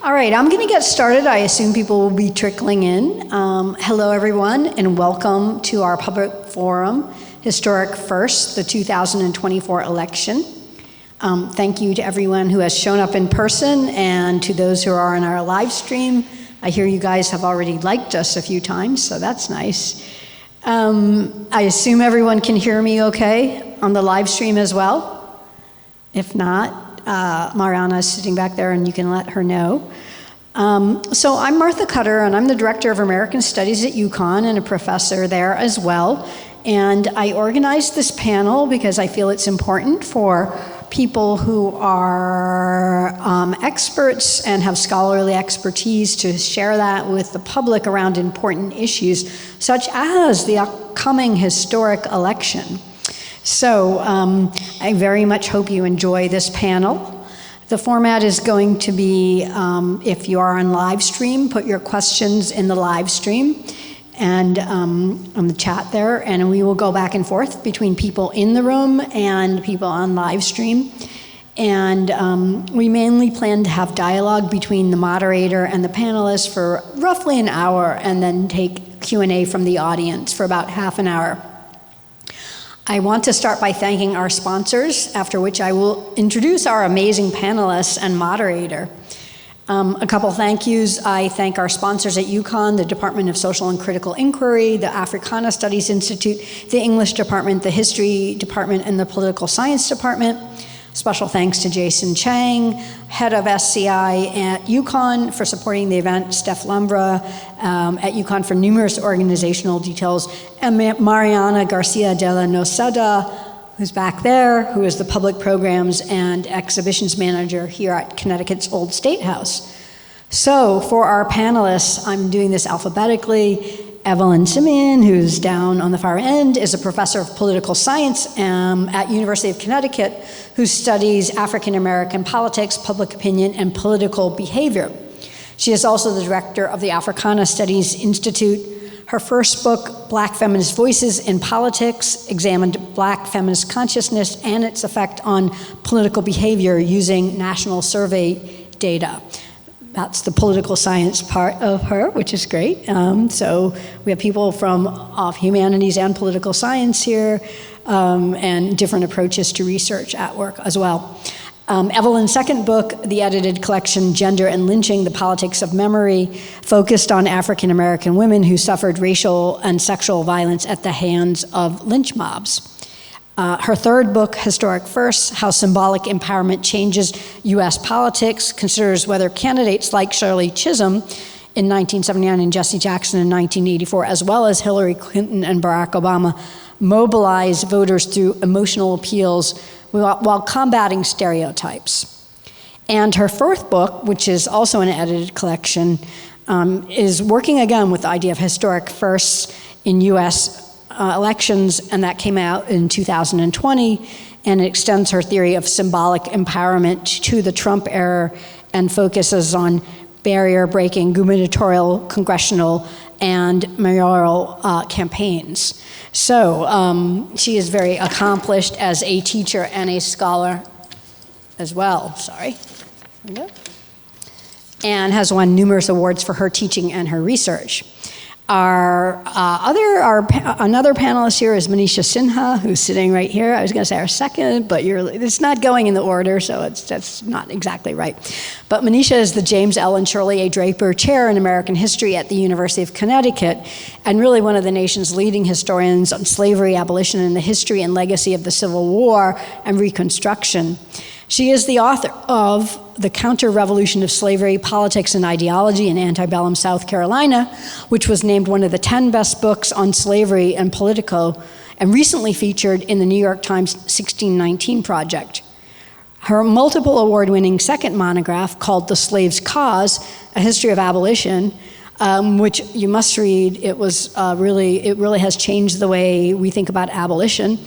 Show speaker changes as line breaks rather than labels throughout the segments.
All right, I'm going to get started. I assume people will be trickling in. Hello, everyone, and welcome to our public forum, Historic First, the 2024 election. Thank you to everyone who has shown up in person and to those who are on our live stream. I hear you guys have already liked us a few times, so that's nice. I assume everyone can hear me okay on the live stream as well. If not, Mariana is sitting back there and you can let her know. So I'm Martha Cutter and I'm the Director of American Studies at UConn and a professor there as well. And I organized this panel because I feel it's important for people who are experts and have scholarly expertise to share that with the public around important issues such as the upcoming historic election. So I very much hope you enjoy this panel. The format is going to be, if you are on live stream, put your questions in the live stream and on the chat there, and we will go back and forth between people in the room and people on live stream. And we mainly plan to have dialogue between the moderator and the panelists for roughly an hour, and then take Q&A from the audience for about half an hour. I want to start by thanking our sponsors, after which I will introduce our amazing panelists and moderator. A couple thank yous. I thank our sponsors at UConn, the Department of Social and Critical Inquiry, the Africana Studies Institute, the English Department, the History Department, and the Political Science Department. Special thanks to Jason Chang, head of SCI at UConn, for supporting the event, Steph Lumbra at UConn for numerous organizational details, and Mariana Garcia de la Noseda, who's back there, who is the Public Programs and Exhibitions Manager here at Connecticut's Old State House. So for our panelists, I'm doing this alphabetically. Evelyn Simien, who's down on the far end, is a professor of political science at University of Connecticut, who studies African American politics, public opinion, and political behavior. She is also the director of the Africana Studies Institute. Her first book, Black Feminist Voices in Politics, examined Black feminist consciousness and its effect on political behavior using national survey data. That's the political science part of her, which is great. So we have people from humanities and political science here, and different approaches to research at work as well. Evelyn's second book, the edited collection, Gender and Lynching, The Politics of Memory, focused on African American women who suffered racial and sexual violence at the hands of lynch mobs. Her third book, Historic First, How Symbolic Empowerment Changes U.S. Politics, considers whether candidates like Shirley Chisholm in 1979 and Jesse Jackson in 1984, as well as Hillary Clinton and Barack Obama, mobilize voters through emotional appeals while combating stereotypes. And her fourth book, which is also an edited collection, is working again with the idea of historic firsts in U.S. Elections, and that came out in 2020, and it extends her theory of symbolic empowerment to the Trump era and focuses on barrier-breaking gubernatorial, congressional, and mayoral campaigns. So she is very accomplished as a teacher and a scholar as well, and has won numerous awards for her teaching and her research. Another panelist here is Manisha Sinha, who's sitting right here. I was going to say our second, but it's not going in the order, so that's not exactly right. But Manisha is the James L. and Shirley A. Draper Chair in American History at the University of Connecticut, and really one of the nation's leading historians on slavery, abolition, and the history and legacy of the Civil War and Reconstruction. She is the author of The Counter-Revolution of Slavery, Politics and Ideology in Antebellum South Carolina, which was named one of the 10 best books on slavery and Politico, and recently featured in the New York Times 1619 Project. Her multiple award-winning second monograph, called The Slave's Cause, A History of Abolition, which you must read. It really has changed the way we think about abolition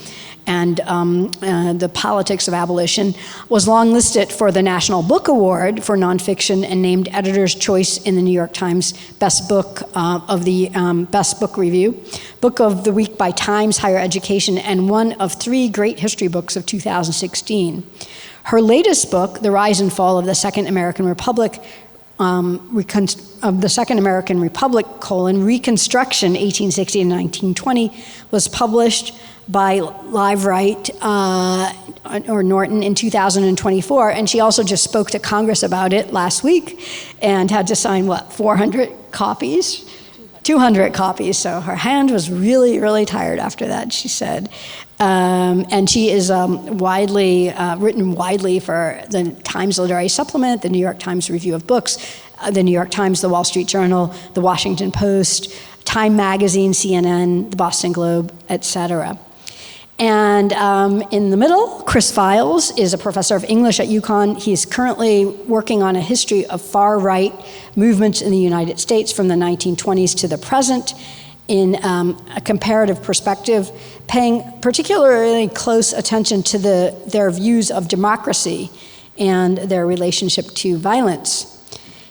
and the politics of abolition, was longlisted for the National Book Award for Nonfiction and named Editor's Choice in the New York Times Best Book of the Best Book Review, Book of the Week by Times Higher Education, and one of 3 great history books of 2016. Her latest book, The Rise and Fall of the Second American Republic, of the Second American Republic, Reconstruction, 1860 and 1920, was published by Liveright or Norton in 2024, and she also just spoke to Congress about it last week and had to sign, 400 copies? 200 copies, so her hand was really, really tired after that, she said. And she is written widely for the Times Literary Supplement, the New York Times Review of Books, the New York Times, the Wall Street Journal, the Washington Post, Time Magazine, CNN, the Boston Globe, etc. And in the middle, Chris Files is a professor of English at UConn. He's currently working on a history of far-right movements in the United States from the 1920s to the present in a comparative perspective, paying particularly close attention to their views of democracy and their relationship to violence.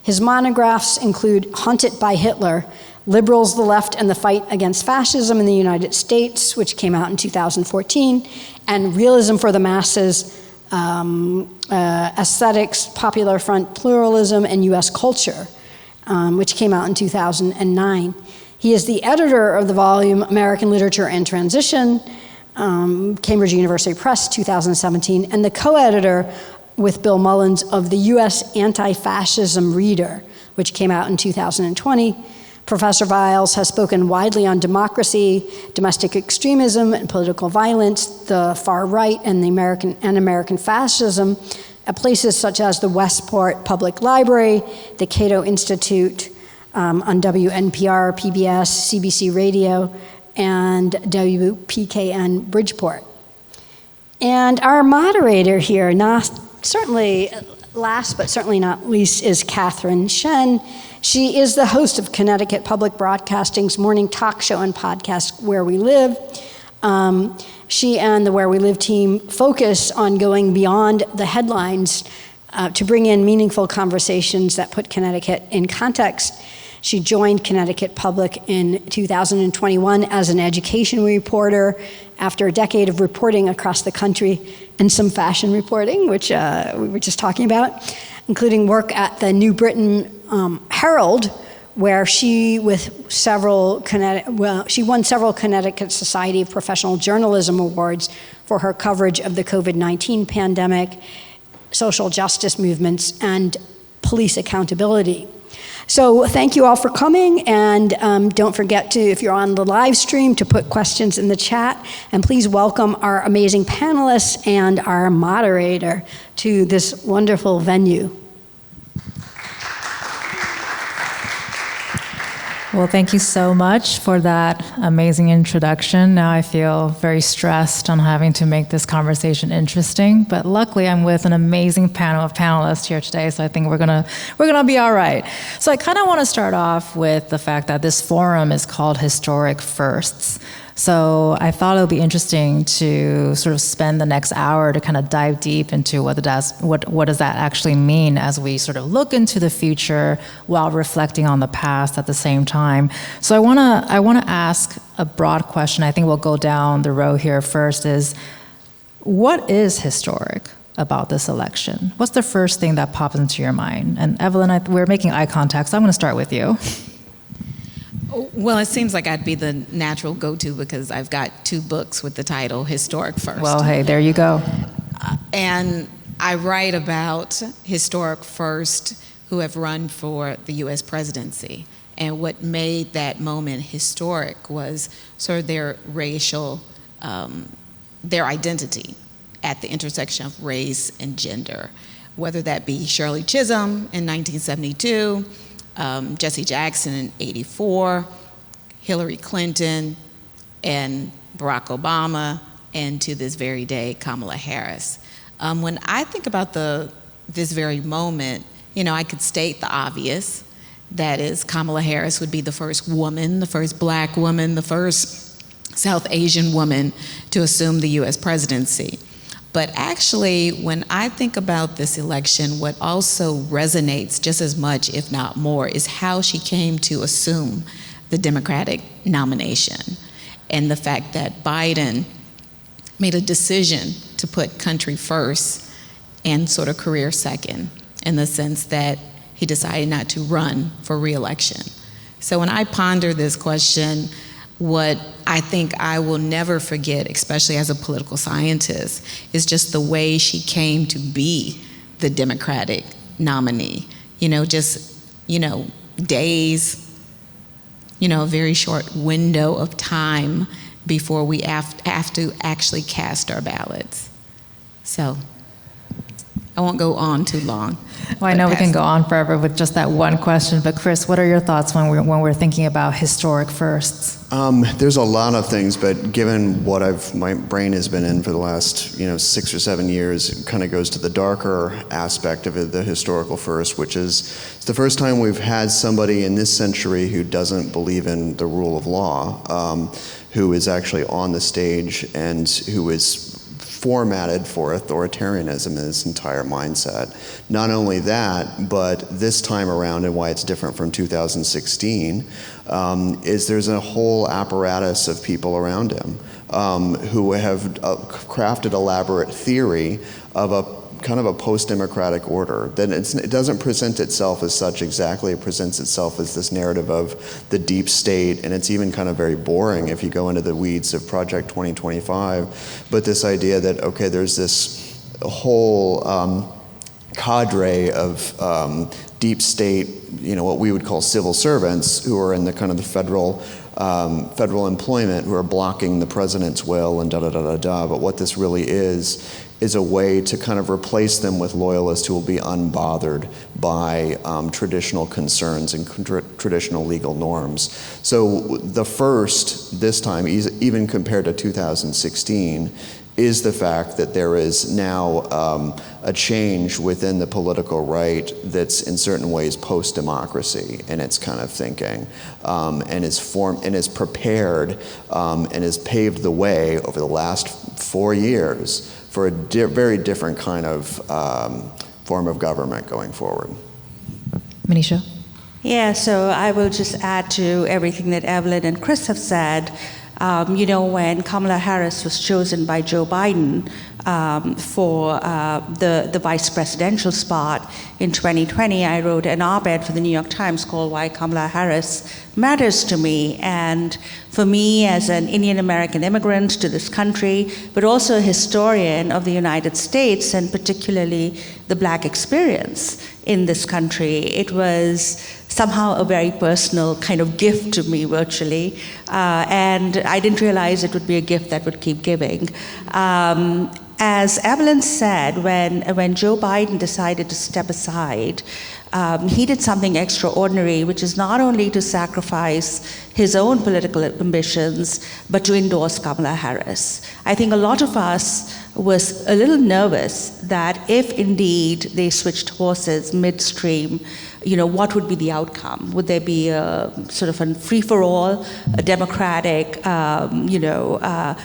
His monographs include Haunted by Hitler, Liberals, the Left, and the Fight Against Fascism in the United States, which came out in 2014, and Realism for the Masses, Aesthetics, Popular Front, Pluralism, and U.S. Culture, which came out in 2009. He is the editor of the volume American Literature and Transition, Cambridge University Press, 2017, and the co-editor with Bill Mullins of the U.S. Anti-Fascism Reader, which came out in 2020. Professor Viles has spoken widely on democracy, domestic extremism, and political violence, the far right, and American fascism at places such as the Westport Public Library, the Cato Institute, on WNPR, PBS, CBC Radio, and WPKN Bridgeport. And our moderator here, certainly last but certainly not least, is Catherine Shen. She is the host of Connecticut Public Broadcasting's morning talk show and podcast, Where We Live. She and the Where We Live team focus on going beyond the headlines to bring in meaningful conversations that put Connecticut in context. She joined Connecticut Public in 2021 as an education reporter after a decade of reporting across the country and some fashion reporting, which we were just talking about, including work at the New Britain Herald, where she won several Connecticut Society of Professional Journalism Awards for her coverage of the COVID-19 pandemic, social justice movements, and police accountability. So thank you all for coming, and don't forget to, if you're on the live stream, to put questions in the chat, and please welcome our amazing panelists and our moderator to this wonderful venue.
Well, thank you so much for that amazing introduction. Now I feel very stressed on having to make this conversation interesting, but luckily I'm with an amazing panel of panelists here today, so I think we're gonna be all right. So I kind of want to start off with the fact that this forum is called Historic Firsts. So I thought it would be interesting to sort of spend the next hour to kind of dive deep into what does that actually mean as we sort of look into the future while reflecting on the past at the same time. So I wanna ask a broad question. I think we'll go down the row here first is, what is historic about this election? What's the first thing that pops into your mind? And Evelyn, we're making eye contact, so I'm gonna start with you.
Well, it seems like I'd be the natural go-to because I've got 2 books with the title Historic First.
Well, hey, there you go.
And I write about historic first who have run for the U.S. presidency. And what made that moment historic was sort of their racial, their identity at the intersection of race and gender, whether that be Shirley Chisholm in 1972, Jesse Jackson in '84, Hillary Clinton, and Barack Obama, and to this very day, Kamala Harris. When I think about this very moment, I could state the obvious. That is, Kamala Harris would be the first woman, the first Black woman, the first South Asian woman to assume the U.S. presidency. But actually, when I think about this election, what also resonates just as much, if not more, is how she came to assume the Democratic nomination, and the fact that Biden made a decision to put country first and sort of career second, in the sense that he decided not to run for re-election. So when I ponder this question, what I think I will never forget, especially as a political scientist, is just the way she came to be the Democratic nominee. Days, a very short window of time before we have to actually cast our ballots. So I won't go on too long.
Well, I know we can go on forever with just that one question, but Chris, what are your thoughts when we're thinking about historic firsts?
There's a lot of things, but given what my brain has been in for the last 6 or 7 years, it kind of goes to the darker aspect of it, the historical first, which is it's the first time we've had somebody in this century who doesn't believe in the rule of law, who is actually on the stage and who is formatted for authoritarianism in his entire mindset. Not only that, but this time around, and why it's different from 2016, is there's a whole apparatus of people around him who have crafted elaborate theory of a kind of a post-democratic order. That it doesn't present itself as such exactly, it presents itself as this narrative of the deep state, and it's even kind of very boring if you go into the weeds of Project 2025, but this idea that, okay, there's this whole cadre of deep state, what we would call civil servants who are in the kind of the federal employment who are blocking the president's will and da-da-da-da-da, but what this really is a way to kind of replace them with loyalists who will be unbothered by traditional concerns and traditional legal norms. So the first, this time, even compared to 2016, is the fact that there is now a change within the political right that's in certain ways post-democracy in its kind of thinking, and is prepared and has paved the way over the last 4 years for a very different kind of form of government going forward.
Manisha?
Yeah, so I will just add to everything that Evelyn and Chris have said. When Kamala Harris was chosen by Joe Biden for the vice presidential spot in 2020, I wrote an op-ed for the New York Times called Why Kamala Harris Matters to Me. And for me, as an Indian American immigrant to this country, but also a historian of the United States, and particularly the Black experience in this country, it was somehow a very personal kind of gift to me, virtually. And I didn't realize it would be a gift that would keep giving. As Evelyn said, when Joe Biden decided to step aside, he did something extraordinary, which is not only to sacrifice his own political ambitions, but to endorse Kamala Harris. I think a lot of us was a little nervous that if indeed they switched horses midstream, what would be the outcome? Would there be a sort of a free-for-all, a democratic, a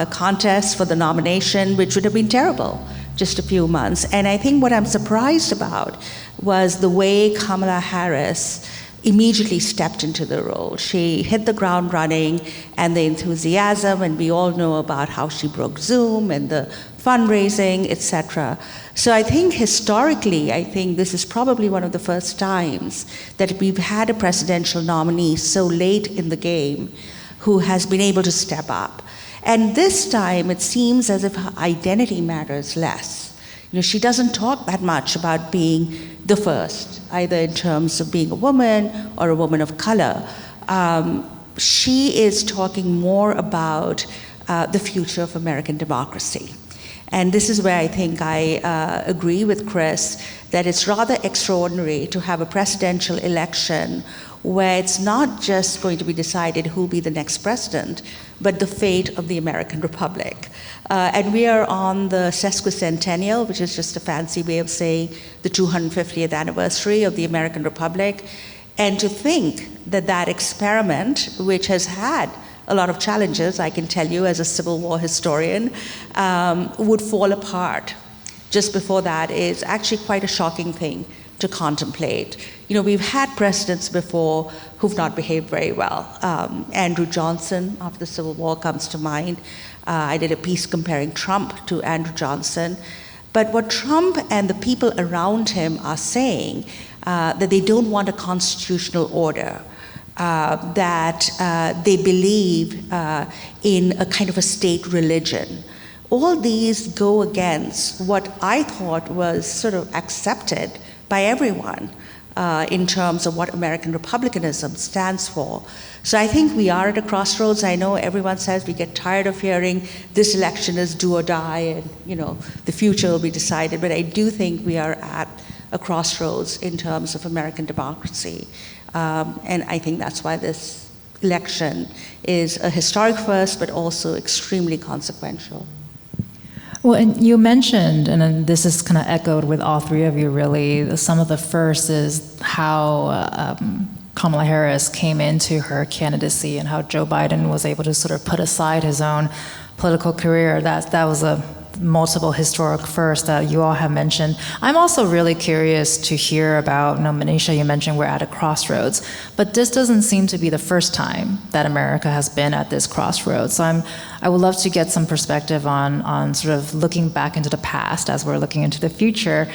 contest for the nomination, which would have been terrible just a few months. And I think what I'm surprised about was the way Kamala Harris immediately stepped into the role. She hit the ground running, and the enthusiasm, and we all know about how she broke Zoom and the fundraising, etc. So I think historically, this is probably one of the first times that we've had a presidential nominee so late in the game who has been able to step up. And this time, it seems as if her identity matters less. She doesn't talk that much about being the first, either in terms of being a woman or a woman of color. She is talking more about the future of American democracy. And this is where I think I agree with Chris that it's rather extraordinary to have a presidential election where it's not just going to be decided who will be the next president, but the fate of the American Republic. And we are on the sesquicentennial, which is just a fancy way of saying the 250th anniversary of the American Republic. And to think that that experiment, which has had a lot of challenges, I can tell you as a Civil War historian, would fall apart just before that is actually quite a shocking thing to contemplate. We've had presidents before who've not behaved very well. Andrew Johnson, after the Civil War, comes to mind. I did a piece comparing Trump to Andrew Johnson. But what Trump and the people around him are saying that they don't want a constitutional order, that they believe in a kind of a state religion. All these go against what I thought was sort of accepted by everyone in terms of what American republicanism stands for. So I think we are at a crossroads. I know everyone says we get tired of hearing this election is do or die, and the future will be decided. But I do think we are at a crossroads in terms of American democracy, and I think that's why this election is a historic first, but also extremely consequential.
Well, and you mentioned, and then this is kind of echoed with all three of you really, some of the first is how Kamala Harris came into her candidacy and how Joe Biden was able to sort of put aside his own political career. That was a multiple historic first that you all have mentioned. I'm also really curious to hear about, Manisha, you mentioned we're at a crossroads, but this doesn't seem to be the first time that America has been at this crossroads. So I would love to get some perspective on sort of looking back into the past as we're looking into the future.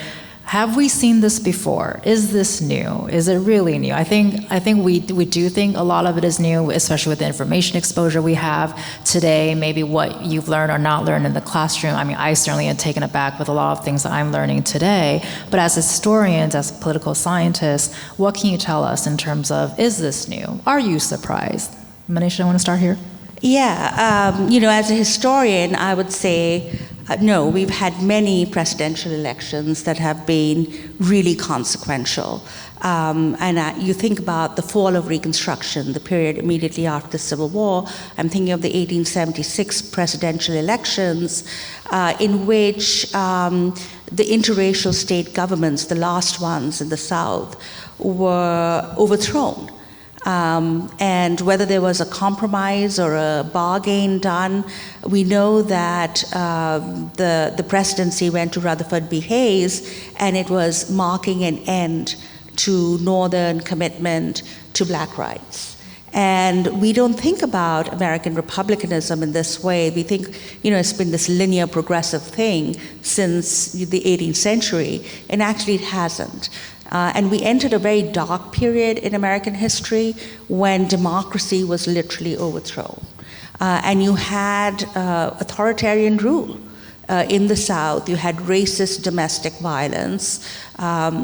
Have we seen this before? Is this new? Is it really new? I think we do think a lot of it is new, especially with the information exposure we have today, maybe what you've learned or not learned in the classroom. I mean, I certainly am taken aback with a lot of things that I'm learning today, but as historians, as political scientists, what can you tell us in terms of, is this new? Are you surprised? Manisha, I want to start here.
Yeah, as a historian, I would say, no, we've had many presidential elections that have been really consequential. And you think about the fall of Reconstruction, the period immediately after the Civil War. I'm thinking of the 1876 presidential elections in which the interracial state governments, the last ones in the South, were overthrown. And whether there was a compromise or a bargain done, we know that the presidency went to Rutherford B. Hayes, and it was marking an end to Northern commitment to black rights. And we don't think about American republicanism in this way. We think, it's been this linear progressive thing since the 18th century, and actually it hasn't. And we entered a very dark period in American history when democracy was literally overthrown. And you had authoritarian rule in the South. You had racist domestic violence.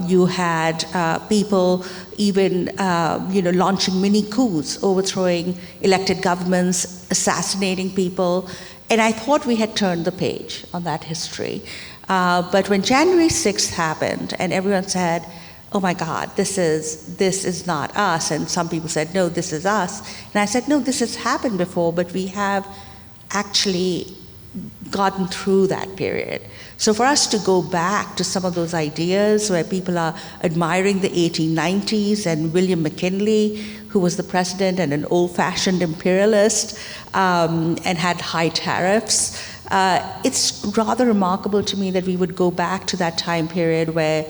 You had people even launching mini coups, overthrowing elected governments, assassinating people. And I thought we had turned the page on that history. But when January 6th happened and everyone said, oh my God, this is not us. And some people said, no, this is us. And I said, no, this has happened before, but we have actually gotten through that period. So for us to go back to some of those ideas where people are admiring the 1890s and William McKinley, who was the president and an old-fashioned imperialist and had high tariffs, it's rather remarkable to me that we would go back to that time period where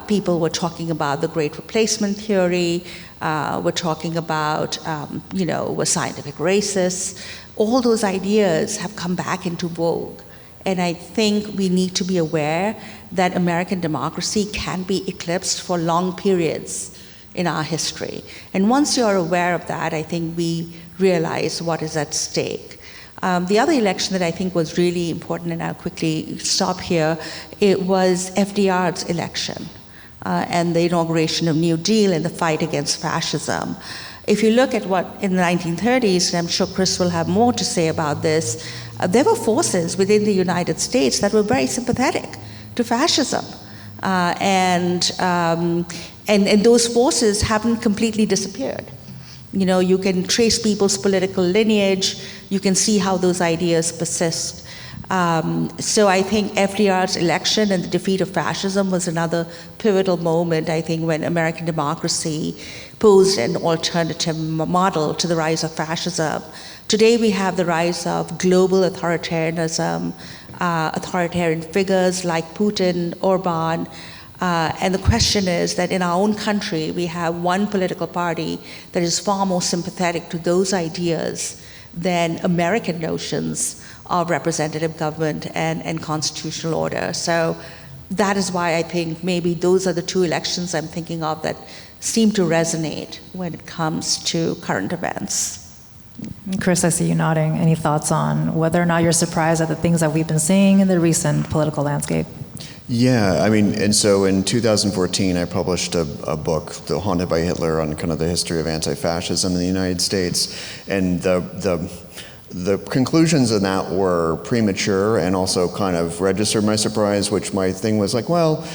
people were talking about the Great Replacement theory, were talking about, were scientific racists. All those ideas have come back into vogue. And I think we need to be aware that American democracy can be eclipsed for long periods in our history. And once you're aware of that, I think we realize what is at stake. The other election that I think was really important, and I'll quickly stop here, it was FDR's election and the inauguration of New Deal and the fight against fascism. If you look at what in the 1930s, and I'm sure Chris will have more to say about this, there were forces within the United States that were very sympathetic to fascism. And those forces haven't completely disappeared. You can trace people's political lineage. You can see how those ideas persist. So I think FDR's election and the defeat of fascism was another pivotal moment, I think, when American democracy posed an alternative model to the rise of fascism. Today we have the rise of global authoritarianism, authoritarian figures like Putin, Orban, and the question is that in our own country, we have one political party that is far more sympathetic to those ideas than American notions of representative government and constitutional order. So that is why I think maybe those are the two elections I'm thinking of that seem to resonate when it comes to current events.
Chris, I see you nodding. Any thoughts on whether or not you're surprised at the things that we've been seeing in the recent political landscape?
Yeah, I mean, and so in 2014, I published a book, The Haunted by Hitler, on kind of the history of anti-fascism in the United States, and the conclusions in that were premature and also kind of registered my surprise, which my thing was like, well,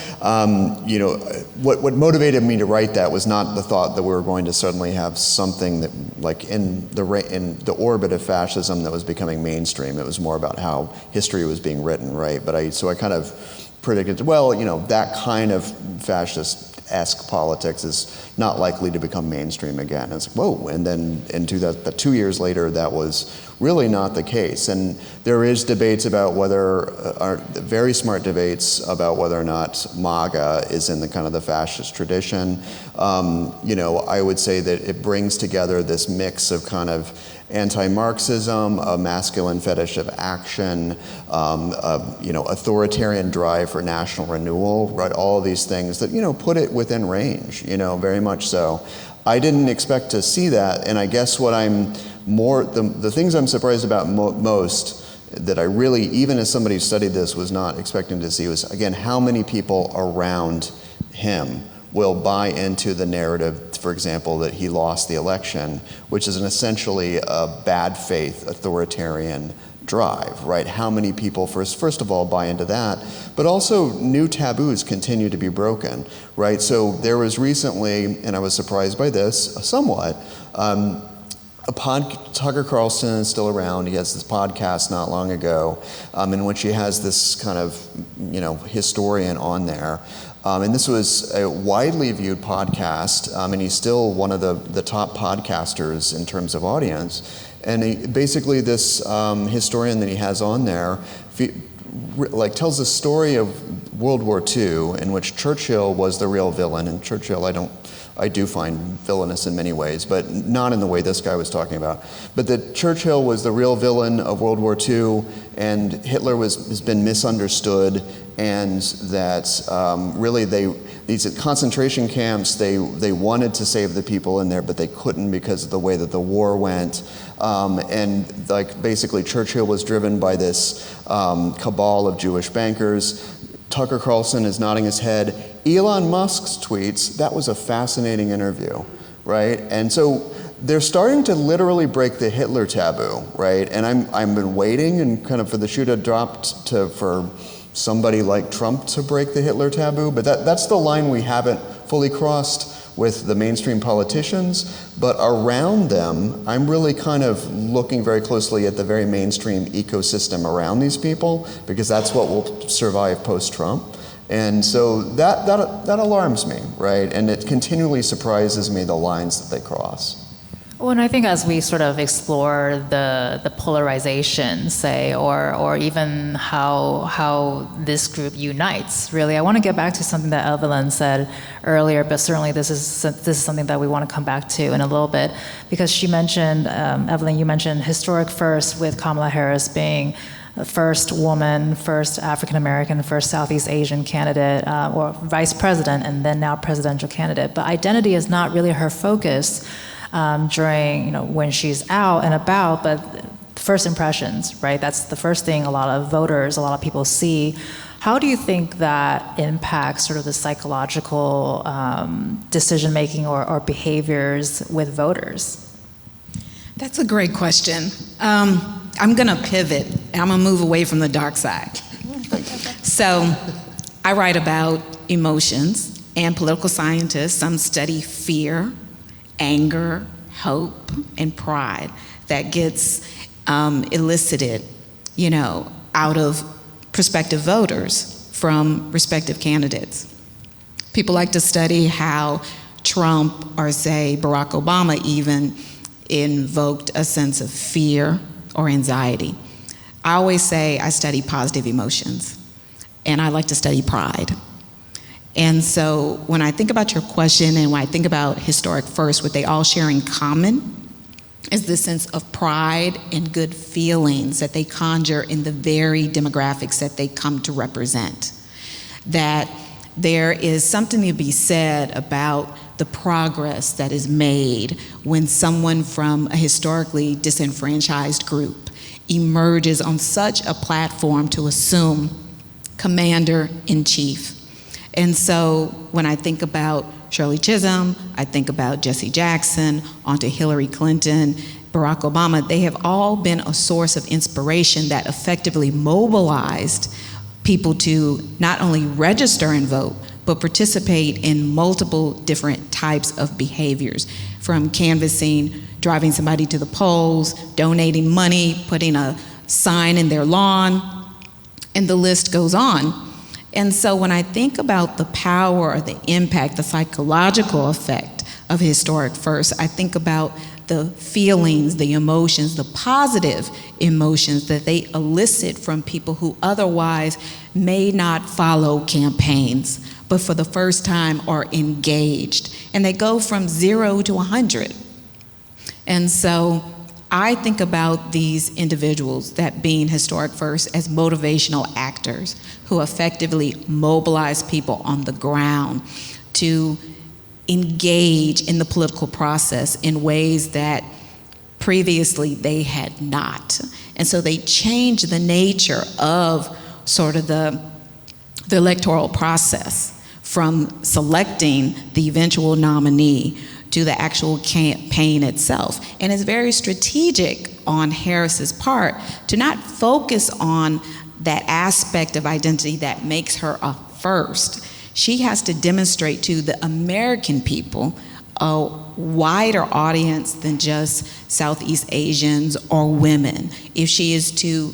you know, what motivated me to write that was not the thought that we were going to suddenly have something that, like, in the orbit of fascism that was becoming mainstream. It was more about how history was being written, right? So I kind of predicted, well, you know, that kind of fascist-esque politics is not likely to become mainstream again. It's like, whoa, and then in 2 years later, that was really not the case. And there is debates about whether, very smart debates about whether or not MAGA is in the kind of the fascist tradition. You know, I would say that it brings together this mix of kind of anti-Marxism, a masculine fetish of action, you know, authoritarian drive for national renewal, right? All of these things that, you know, put it within range, you know, very much so. I didn't expect to see that, and I guess what I'm the things I'm surprised about most, that I really, even as somebody who studied this, was not expecting to see was, again, how many people around him will buy into the narrative, for example, that he lost the election, which is essentially a bad faith authoritarian drive, right? How many people first of all buy into that, but also new taboos continue to be broken, right? So there was recently, and I was surprised by this somewhat, Tucker Carlson is still around. He has this podcast not long ago, in which he has this kind of, you know, historian on there. And this was a widely viewed podcast, and he's still one of the top podcasters in terms of audience. And basically this historian that he has on there, like, tells the story of World War II, in which Churchill was the real villain. And Churchill, I do find villainous in many ways, but not in the way this guy was talking about. But that Churchill was the real villain of World War II, and Hitler has been misunderstood, and that really these concentration camps, they wanted to save the people in there, but they couldn't because of the way that the war went. And like, basically Churchill was driven by this cabal of Jewish bankers. Tucker Carlson is nodding his head. Elon Musk's tweets, that was a fascinating interview, right? And so they're starting to literally break the Hitler taboo, right? And I've been waiting and kind of for the shoe to drop for somebody like Trump to break the Hitler taboo, but that's the line we haven't fully crossed with the mainstream politicians. But around them, I'm really kind of looking very closely at the very mainstream ecosystem around these people, because that's what will survive post-Trump. And so that alarms me, right? And it continually surprises me, the lines that they cross.
Well, and I think as we sort of explore the polarization, say, or even how this group unites, really, I want to get back to something that Evelyn said earlier, but certainly this is something that we want to come back to in a little bit, because she mentioned, Evelyn, you mentioned historic first, with Kamala Harris being the first woman, first African American, first Southeast Asian candidate, or vice president, and then now presidential candidate. But identity is not really her focus during, when she's out and about, but first impressions, right? That's the first thing a lot of voters, a lot of people see. How do you think that impacts sort of the psychological decision-making or behaviors with voters?
That's a great question. I'm gonna pivot. I'm gonna move away from the dark side. So I write about emotions, and political scientists, some study fear, anger, hope, and pride that gets elicited, out of prospective voters from respective candidates. People like to study how Trump, or say Barack Obama even, invoked a sense of fear or anxiety. I always say I study positive emotions, and I like to study pride. And so when I think about your question, and when I think about historic first, what they all share in common is the sense of pride and good feelings that they conjure in the very demographics that they come to represent. that there is something to be said about the progress that is made when someone from a historically disenfranchised group emerges on such a platform to assume commander-in-chief. And so when I think about Shirley Chisholm, I think about Jesse Jackson, onto Hillary Clinton, Barack Obama, they have all been a source of inspiration that effectively mobilized people to not only register and vote, but participate in multiple different types of behaviors, from canvassing, driving somebody to the polls, donating money, putting a sign in their lawn, and the list goes on. And so when I think about the power or the impact, the psychological effect of Historic First, I think about the feelings, the emotions, the positive emotions that they elicit from people who otherwise may not follow campaigns, but for the first time are engaged. And they go from 0 to 100. And so I think about these individuals that being Historic First as motivational actors who effectively mobilize people on the ground to engage in the political process in ways that previously they had not. And so they change the nature of sort of the electoral process from selecting the eventual nominee to the actual campaign itself. And it's very strategic on Harris's part to not focus on that aspect of identity that makes her a first. She has to demonstrate to the American people a wider audience than just Southeast Asians or women if she is to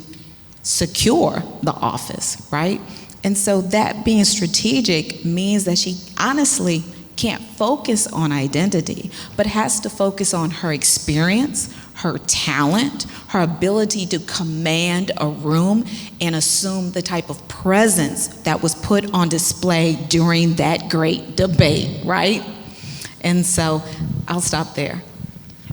secure the office, right? And so that being strategic means that she honestly can't focus on identity, but has to focus on her experience, her talent, her ability to command a room and assume the type of presence that was put on display during that great debate, right? And so I'll stop there.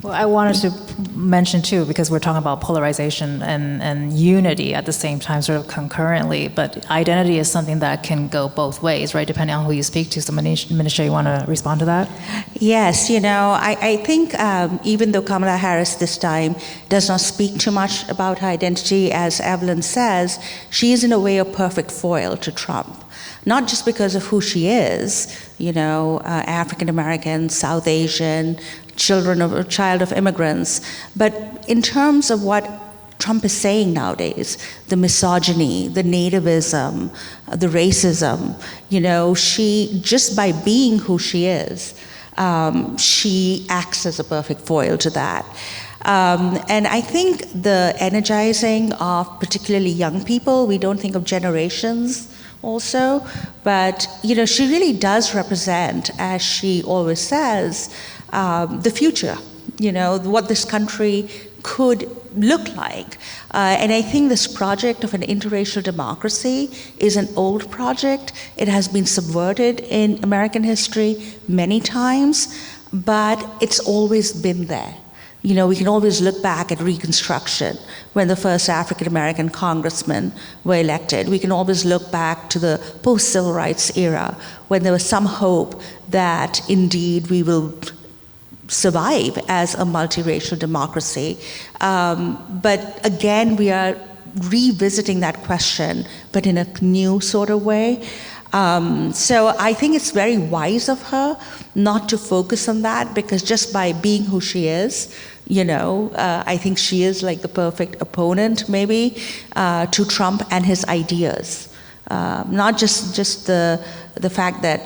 Well, I wanted to mention too, because we're talking about polarization and unity at the same time, sort of concurrently, but identity is something that can go both ways, right, depending on who you speak to. So Manisha, you want to respond to that?
Yes, I think even though Kamala Harris this time does not speak too much about her identity, as Evelyn says, she is in a way a perfect foil to Trump. Not just because of who she is, African American, South Asian, child of immigrants, but in terms of what Trump is saying nowadays, the misogyny, the nativism, the racism, she, just by being who she is, she acts as a perfect foil to that. And I think the energizing of particularly young people, we don't think of generations also, but she really does represent, as she always says, the future, what this country could look like. And I think this project of an interracial democracy is an old project. It has been subverted in American history many times, but it's always been there. We can always look back at Reconstruction, when the first African-American congressmen were elected. We can always look back to the post-civil rights era, when there was some hope that indeed we will survive as a multiracial democracy. But again, we are revisiting that question, but in a new sort of way. So I think it's very wise of her not to focus on that, because just by being who she is, I think she is like the perfect opponent, maybe, to Trump and his ideas. Not just the fact that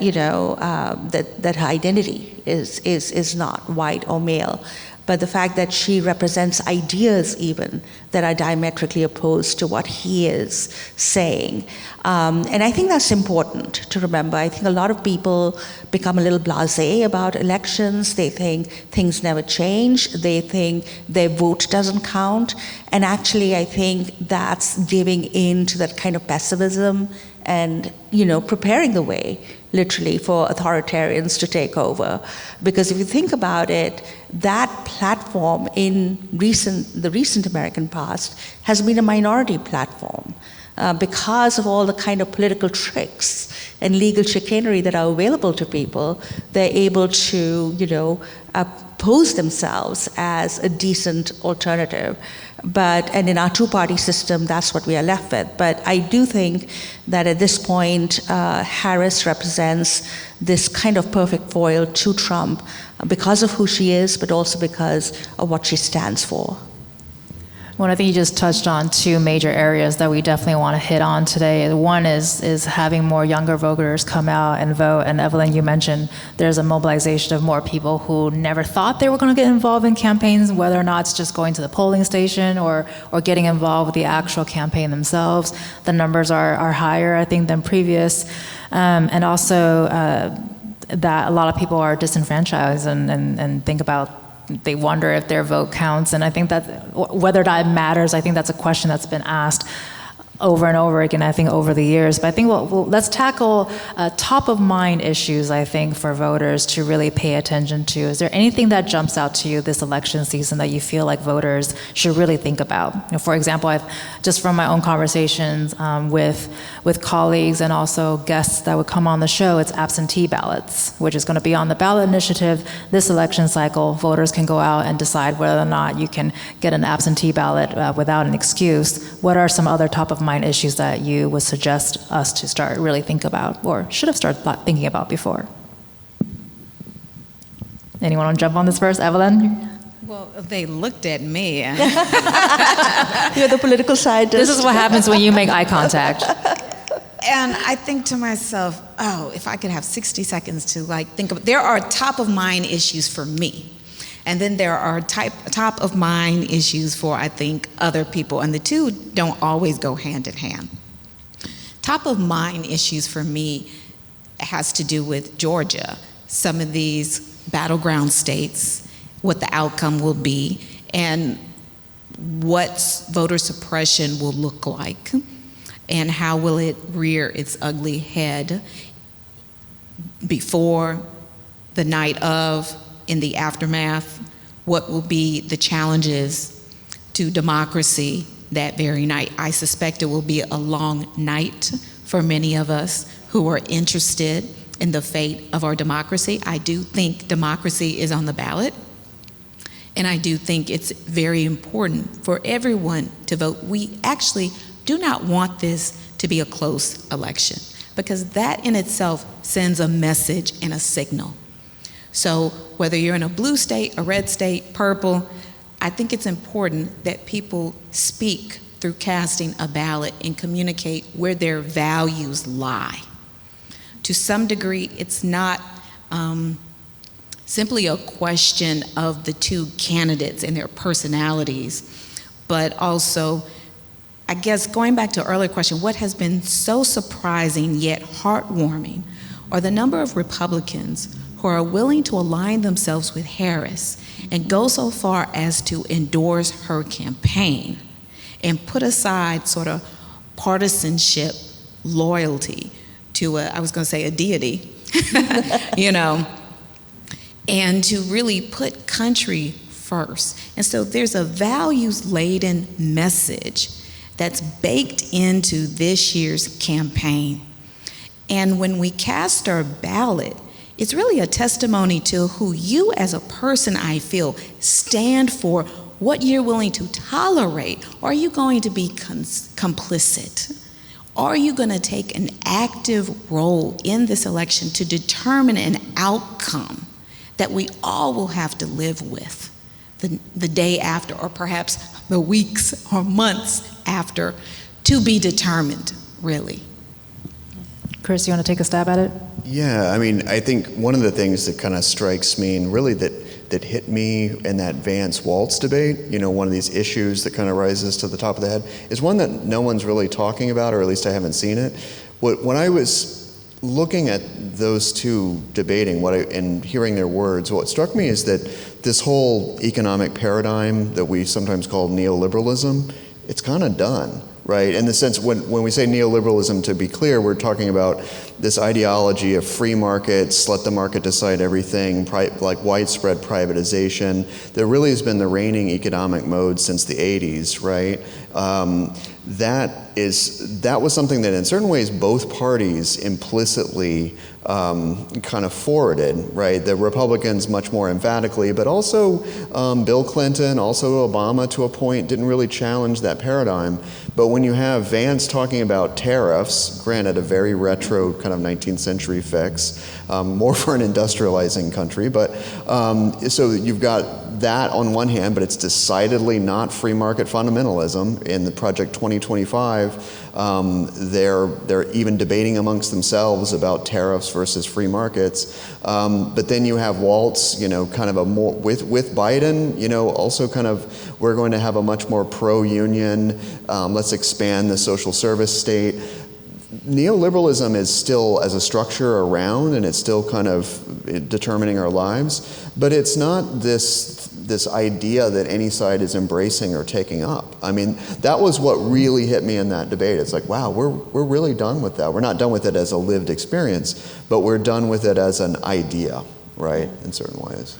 that her identity is not white or male, but the fact that she represents ideas even that are diametrically opposed to what he is saying. And I think that's important to remember. I think a lot of people become a little blasé about elections. They think things never change. They think their vote doesn't count. And actually, I think that's giving in to that kind of pessimism and, preparing the way, literally, for authoritarians to take over. Because if you think about it, that platform in the recent American past has been a minority platform. because of all the kind of political tricks and legal chicanery that are available to people, they're able to, pose themselves as a decent alternative. And in our two-party system, that's what we are left with. But I do think that at this point, Harris represents this kind of perfect foil to Trump because of who she is, but also because of what she stands for.
Well, I think you just touched on two major areas that we definitely want to hit on today. One is having more younger voters come out and vote. And Evelyn, you mentioned there's a mobilization of more people who never thought they were going to get involved in campaigns, whether or not it's just going to the polling station or getting involved with the actual campaign themselves. The numbers are higher, I think, than previous. And also that a lot of people are disenfranchised and think about, they wonder if their vote counts, and I think that whether that matters, I think that's a question that's been asked over and over again, I think, over the years. But I think let's tackle top of mind issues, I think, for voters to really pay attention to. Is there anything that jumps out to you this election season that you feel like voters should really think about? For example, I've just from my own conversations with colleagues and also guests that would come on the show, it's absentee ballots, which is going to be on the ballot initiative this election cycle. Voters can go out and decide whether or not you can get an absentee ballot without an excuse. What are some other top of mind issues that you would suggest us to start really think about, or should have started thinking about before? Anyone want to jump on this first? Evelyn?
Well, they looked at me.
You're the political scientist.
This is what happens when you make eye contact.
And I think to myself, if I could have 60 seconds to think of, there are top of mind issues for me. And then there are top of mind issues for, I think, other people. And the two don't always go hand in hand. Top of mind issues for me has to do with Georgia, some of these battleground states, what the outcome will be, and what voter suppression will look like, and how will it rear its ugly head before, the night of, in the aftermath. What will be the challenges to democracy that very night? I suspect it will be a long night for many of us who are interested in the fate of our democracy. I do think democracy is on the ballot, and I do think it's very important for everyone to vote. We actually do not want this to be a close election, because that in itself sends a message and a signal. So whether you're in a blue state, a red state, purple, I think it's important that people speak through casting a ballot and communicate where their values lie. To some degree, it's not simply a question of the two candidates and their personalities, but also, I guess, going back to an earlier question, what has been so surprising yet heartwarming are the number of Republicans who are willing to align themselves with Harris and go so far as to endorse her campaign and put aside sort of partisanship, loyalty to a deity, and to really put country first. And so there's a values-laden message that's baked into this year's campaign. And when we cast our ballot, it's really a testimony to who you as a person, I feel, stand for, what you're willing to tolerate. Are you going to be complicit? Are you going to take an active role in this election to determine an outcome that we all will have to live with the day after, or perhaps the weeks or months after, to be determined, really?
Chris, you want to take a stab at it?
Yeah, I mean, I think one of the things that kind of strikes me, and really that hit me in that Vance Waltz debate, one of these issues that kind of rises to the top of the head, is one that no one's really talking about, or at least I haven't seen it. When I was looking at those two debating and hearing their words, what struck me is that this whole economic paradigm that we sometimes call neoliberalism, it's kind of done. Right, in the sense when we say neoliberalism, to be clear, we're talking about this ideology of free markets, let the market decide everything, like widespread privatization, that really has been the reigning economic mode since the 80s, right? That that was something that in certain ways both parties implicitly kind of forwarded, right? The Republicans much more emphatically, but also Bill Clinton, also Obama to a point, didn't really challenge that paradigm. But when you have Vance talking about tariffs, granted a very retro kind of 19th century fix, more for an industrializing country, but so you've got that on one hand, but it's decidedly not free market fundamentalism. In the Project 2025, they're even debating amongst themselves about tariffs versus free markets. But then you have Waltz, kind of a more, with Biden, also kind of, we're going to have a much more pro-union, let's expand the social service state. Neoliberalism is still as a structure around, and it's still kind of determining our lives, but it's not this idea that any side is embracing or taking up. I mean, that was what really hit me in that debate. It's like, wow, we're really done with that. We're not done with it as a lived experience, but we're done with it as an idea, right, in certain ways.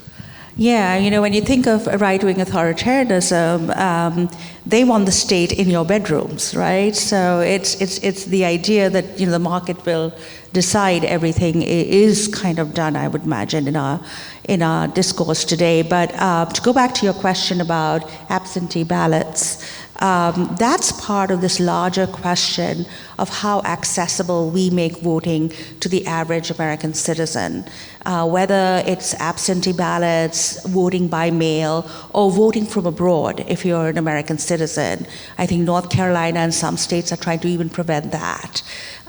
Yeah, when you think of right-wing authoritarianism, they want the state in your bedrooms, right? So it's the idea that the market will decide everything is kind of done, I would imagine, in our discourse today. But to go back to your question about absentee ballots, that's part of this larger question of how accessible we make voting to the average American citizen. Whether it's absentee ballots, voting by mail, or voting from abroad if you're an American citizen. I think North Carolina and some states are trying to even prevent that.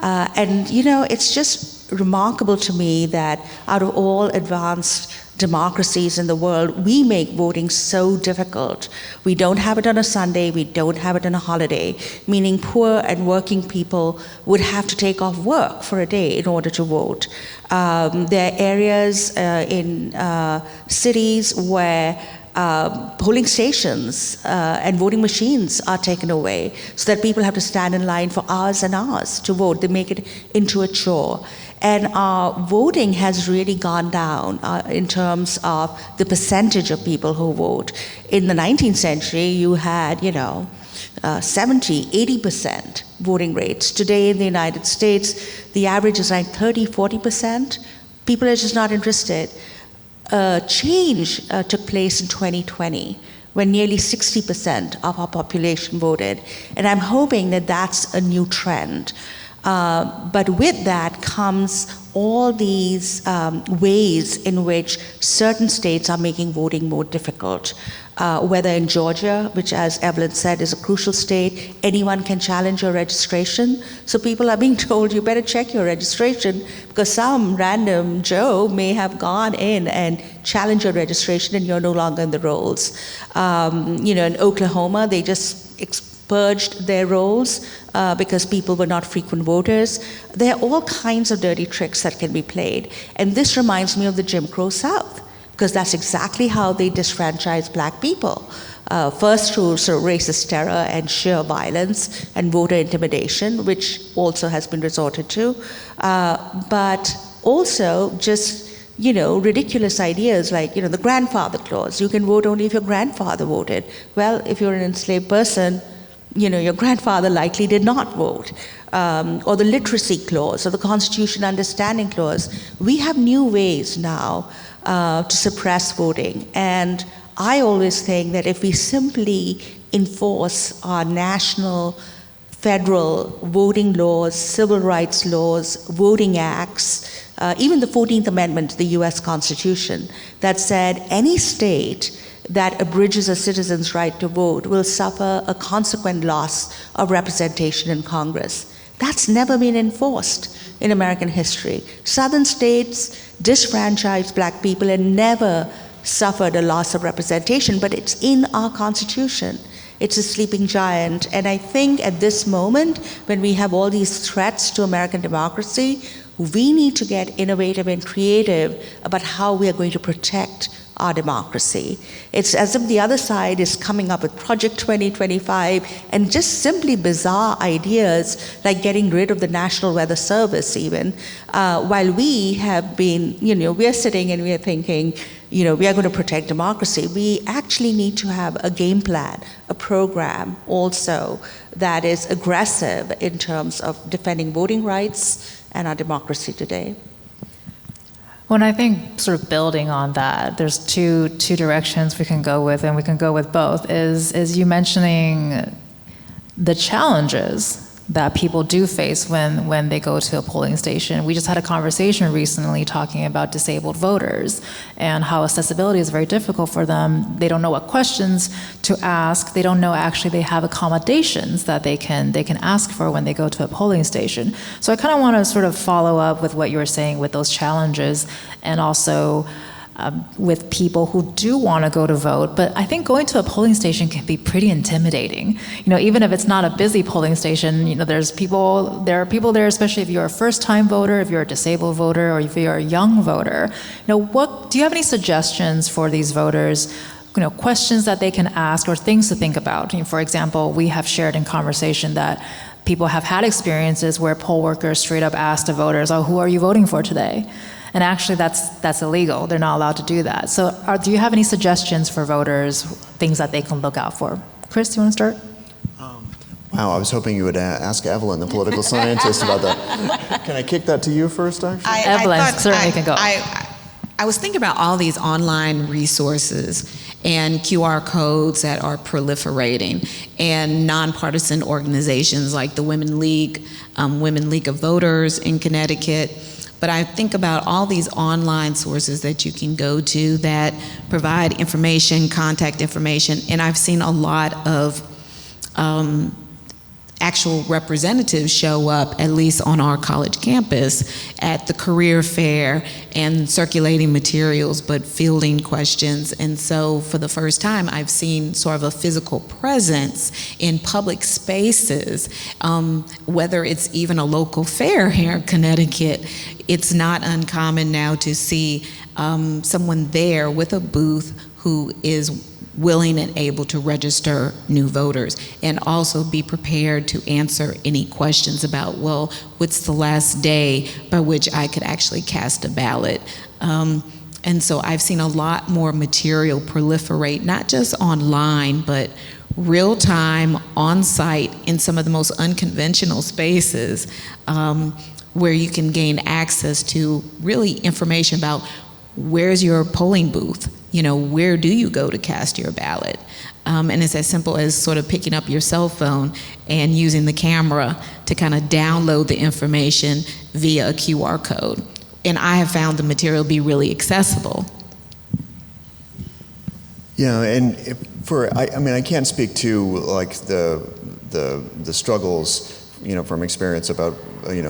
And it's just remarkable to me that out of all advanced democracies in the world, we make voting so difficult. We don't have it on a Sunday, we don't have it on a holiday, meaning poor and working people would have to take off work for a day in order to vote. There are areas in cities where polling stations and voting machines are taken away so that people have to stand in line for hours and hours to vote. They make it into a chore. And our voting has really gone down in terms of the percentage of people who vote. In the 19th century, you had, 70, 80% voting rates. Today in the United States, the average is like 30, 40%. People are just not interested. Change took place in 2020 when nearly 60% of our population voted. And I'm hoping that that's a new trend. But with that comes all these ways in which certain states are making voting more difficult. Whether in Georgia, which, as Evelyn said, is a crucial state, anyone can challenge your registration. So people are being told, you better check your registration because some random Joe may have gone in and challenged your registration and you're no longer in the rolls. In Oklahoma, they just purged their rolls because people were not frequent voters. There are all kinds of dirty tricks that can be played. And this reminds me of the Jim Crow South, because that's exactly how they disfranchised black people. First through sort of racist terror and sheer violence and voter intimidation, which also has been resorted to, but also just ridiculous ideas like, the grandfather clause. You can vote only if your grandfather voted. Well, if you're an enslaved person, your grandfather likely did not vote. Or the literacy clause or the Constitution Understanding Clause. We have new ways now to suppress voting. And I always think that if we simply enforce our national, federal voting laws, civil rights laws, voting acts, even the 14th Amendment to the US Constitution that said any state that abridges a citizen's right to vote will suffer a consequent loss of representation in Congress. That's never been enforced in American history. Southern states disfranchised black people and never suffered a loss of representation, but it's in our Constitution. It's a sleeping giant. And I think at this moment, when we have all these threats to American democracy, we need to get innovative and creative about how we are going to protect our democracy. It's as if the other side is coming up with Project 2025 and just simply bizarre ideas like getting rid of the National Weather Service even, while we have been, we're sitting and we're thinking, we are going to protect democracy. We actually need to have a game plan, a program also that is aggressive in terms of defending voting rights and our democracy today.
When I think sort of building on that, there's two directions we can go with, and we can go with both, is you mentioning the challenges that people do face when they go to a polling station. We just had a conversation recently talking about disabled voters and how accessibility is very difficult for them. They don't know what questions to ask. They don't know actually they have accommodations that they can ask for when they go to a polling station. So I kind of want to sort of follow up with what you were saying with those challenges, and also with people who do want to go to vote. But I think going to a polling station can be pretty intimidating. Even if it's not a busy polling station, there are people there, especially if you're a first-time voter, if you're a disabled voter, or if you're a young voter. What do you have any suggestions for these voters? Questions that they can ask or things to think about. For example, we have shared in conversation that people have had experiences where poll workers straight up ask the voters, "Oh, who are you voting for today?" And actually, that's illegal. They're not allowed to do that. So do you have any suggestions for voters, things that they can look out for? Chris, do you want to start?
Wow, I was hoping you would ask Evelyn, the political scientist, about that. Can I kick that to you first, actually?
Evelyn certainly can go.
I was thinking about all these online resources and QR codes that are proliferating, and nonpartisan organizations like the Women League of Voters in Connecticut. But I think about all these online sources that you can go to that provide information, contact information, and I've seen a lot of actual representatives show up, at least on our college campus, at the career fair and circulating materials, but fielding questions. And so for the first time, I've seen sort of a physical presence in public spaces, whether it's even a local fair here in Connecticut. It's not uncommon now to see someone there with a booth who is willing and able to register new voters, and also be prepared to answer any questions about, well, what's the last day by which I could actually cast a ballot? And so I've seen a lot more material proliferate, not just online, but real time, on site, in some of the most unconventional spaces, where you can gain access to really information about where's your polling booth, where do you go to cast your ballot? And it's as simple as sort of picking up your cell phone and using the camera to kind of download the information via a QR code. And I have found the material be really accessible.
Yeah, and I can't speak to like the struggles, from experience about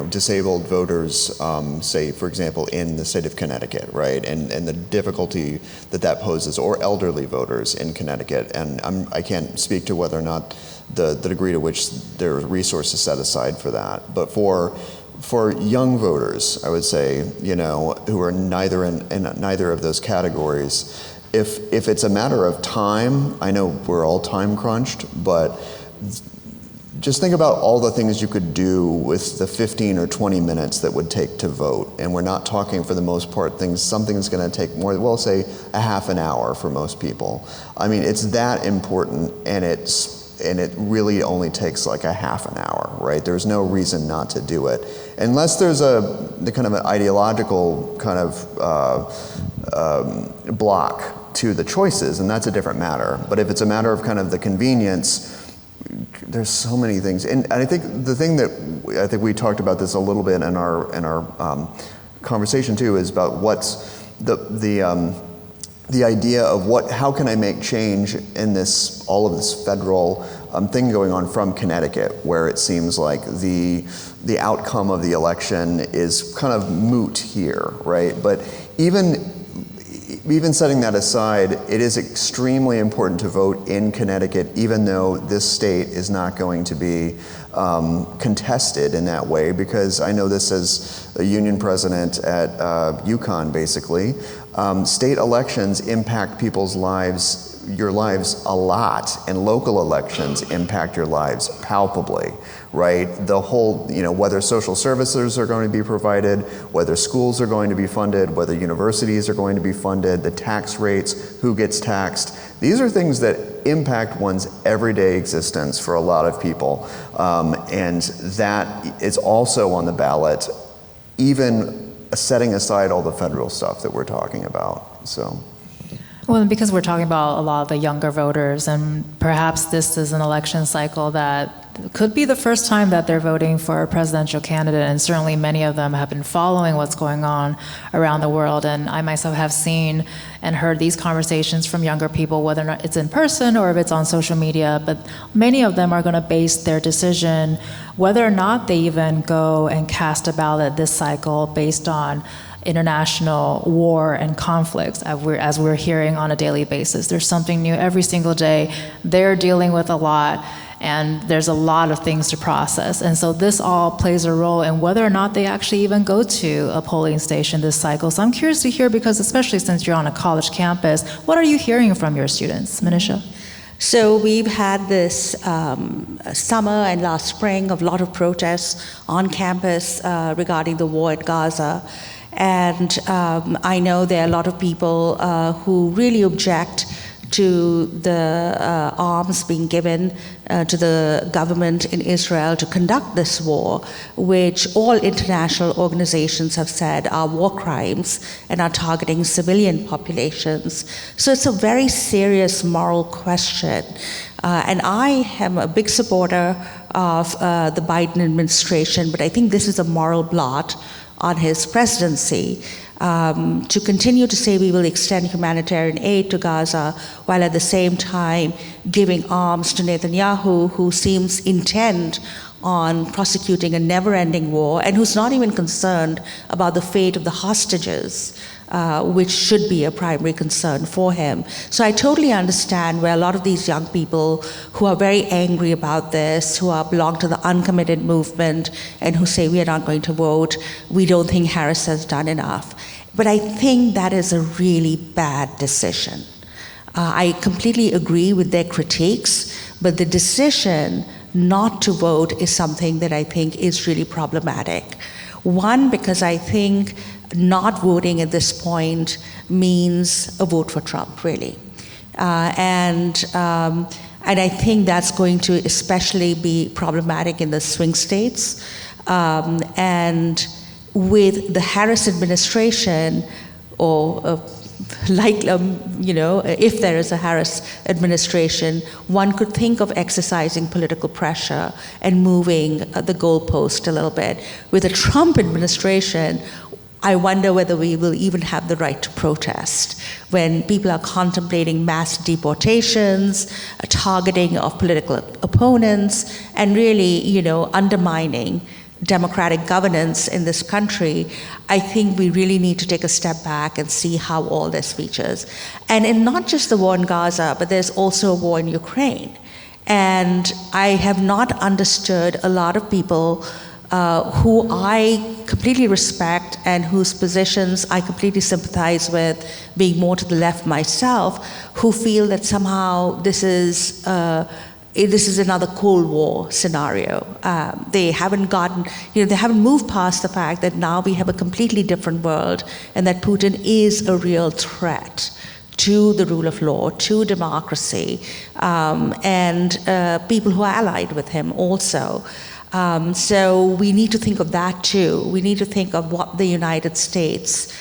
disabled voters, say, for example, in the state of Connecticut, right? And the difficulty that poses, or elderly voters in Connecticut. And I can't speak to whether or not the degree to which there are resources set aside for that. But for young voters, I would say, who are neither in neither of those categories, if it's a matter of time, I know we're all time crunched, but just think about all the things you could do with the 15 or 20 minutes that would take to vote. And we're not talking, for the most part, something's going to take more, well, say a half an hour for most people. I mean, it's that important, and it really only takes like a half an hour, right? There's no reason not to do it. Unless there's the kind of an ideological kind of block to the choices, and that's a different matter. But if it's a matter of kind of the convenience, there's so many things. And I think the thing that I think we talked about this a little bit in our conversation too, is about what's the idea of how can I make change in all of this federal thing going on from Connecticut, where it seems like the outcome of the election is kind of moot here, right? But even setting that aside, it is extremely important to vote in Connecticut, even though this state is not going to be contested in that way, because I know this as a union president at UConn, basically. State elections impact people's lives, your lives a lot, and local elections impact your lives palpably, right? The whole, whether social services are going to be provided, whether schools are going to be funded, whether universities are going to be funded, the tax rates, who gets taxed. These are things that impact one's everyday existence for a lot of people. And that is also on the ballot, even setting aside all the federal stuff that we're talking about, so.
Well, because we're talking about a lot of the younger voters, and perhaps this is an election cycle that could be the first time that they're voting for a presidential candidate, and certainly many of them have been following what's going on around the world. And I myself have seen and heard these conversations from younger people, whether or not it's in person or if it's on social media, but many of them are going to base their decision, whether or not they even go and cast a ballot this cycle, based on international war and conflicts, as we're hearing on a daily basis. There's something new every single day. They're dealing with a lot, and there's a lot of things to process. And so this all plays a role in whether or not they actually even go to a polling station this cycle. So I'm curious to hear, because especially since you're on a college campus, what are you hearing from your students? Manisha?
So we've had this summer and last spring of a lot of protests on campus regarding the war in Gaza. And I know there are a lot of people who really object to the arms being given to the government in Israel to conduct this war, which all international organizations have said are war crimes and are targeting civilian populations. So it's a very serious moral question. And I am a big supporter of the Biden administration, but I think this is a moral blot on his presidency, to continue to say we will extend humanitarian aid to Gaza while at the same time giving arms to Netanyahu, who seems intent on prosecuting a never-ending war and who's not even concerned about the fate of the hostages, which should be a primary concern for him. So I totally understand where a lot of these young people who are very angry about this, who belong to the uncommitted movement, and who say we are not going to vote, we don't think Harris has done enough. But I think that is a really bad decision. I completely agree with their critiques, but the decision not to vote is something that I think is really problematic. One, because I think not voting at this point means a vote for Trump, really. And I think that's going to especially be problematic in the swing states. And with the Harris administration, or if there is a Harris administration, one could think of exercising political pressure and moving the goalpost a little bit. With a Trump administration, I wonder whether we will even have the right to protest when people are contemplating mass deportations, targeting of political opponents, and really, undermining democratic governance in this country. I think we really need to take a step back and see how all this features. And in not just the war in Gaza, but there's also a war in Ukraine. And I have not understood a lot of people who I completely respect and whose positions I completely sympathize with, being more to the left myself, who feel that somehow this is another Cold War scenario. They haven't moved past the fact that now we have a completely different world, and that Putin is a real threat to the rule of law, to democracy, and people who are allied with him also. So we need to think of that too. We need to think of what the United States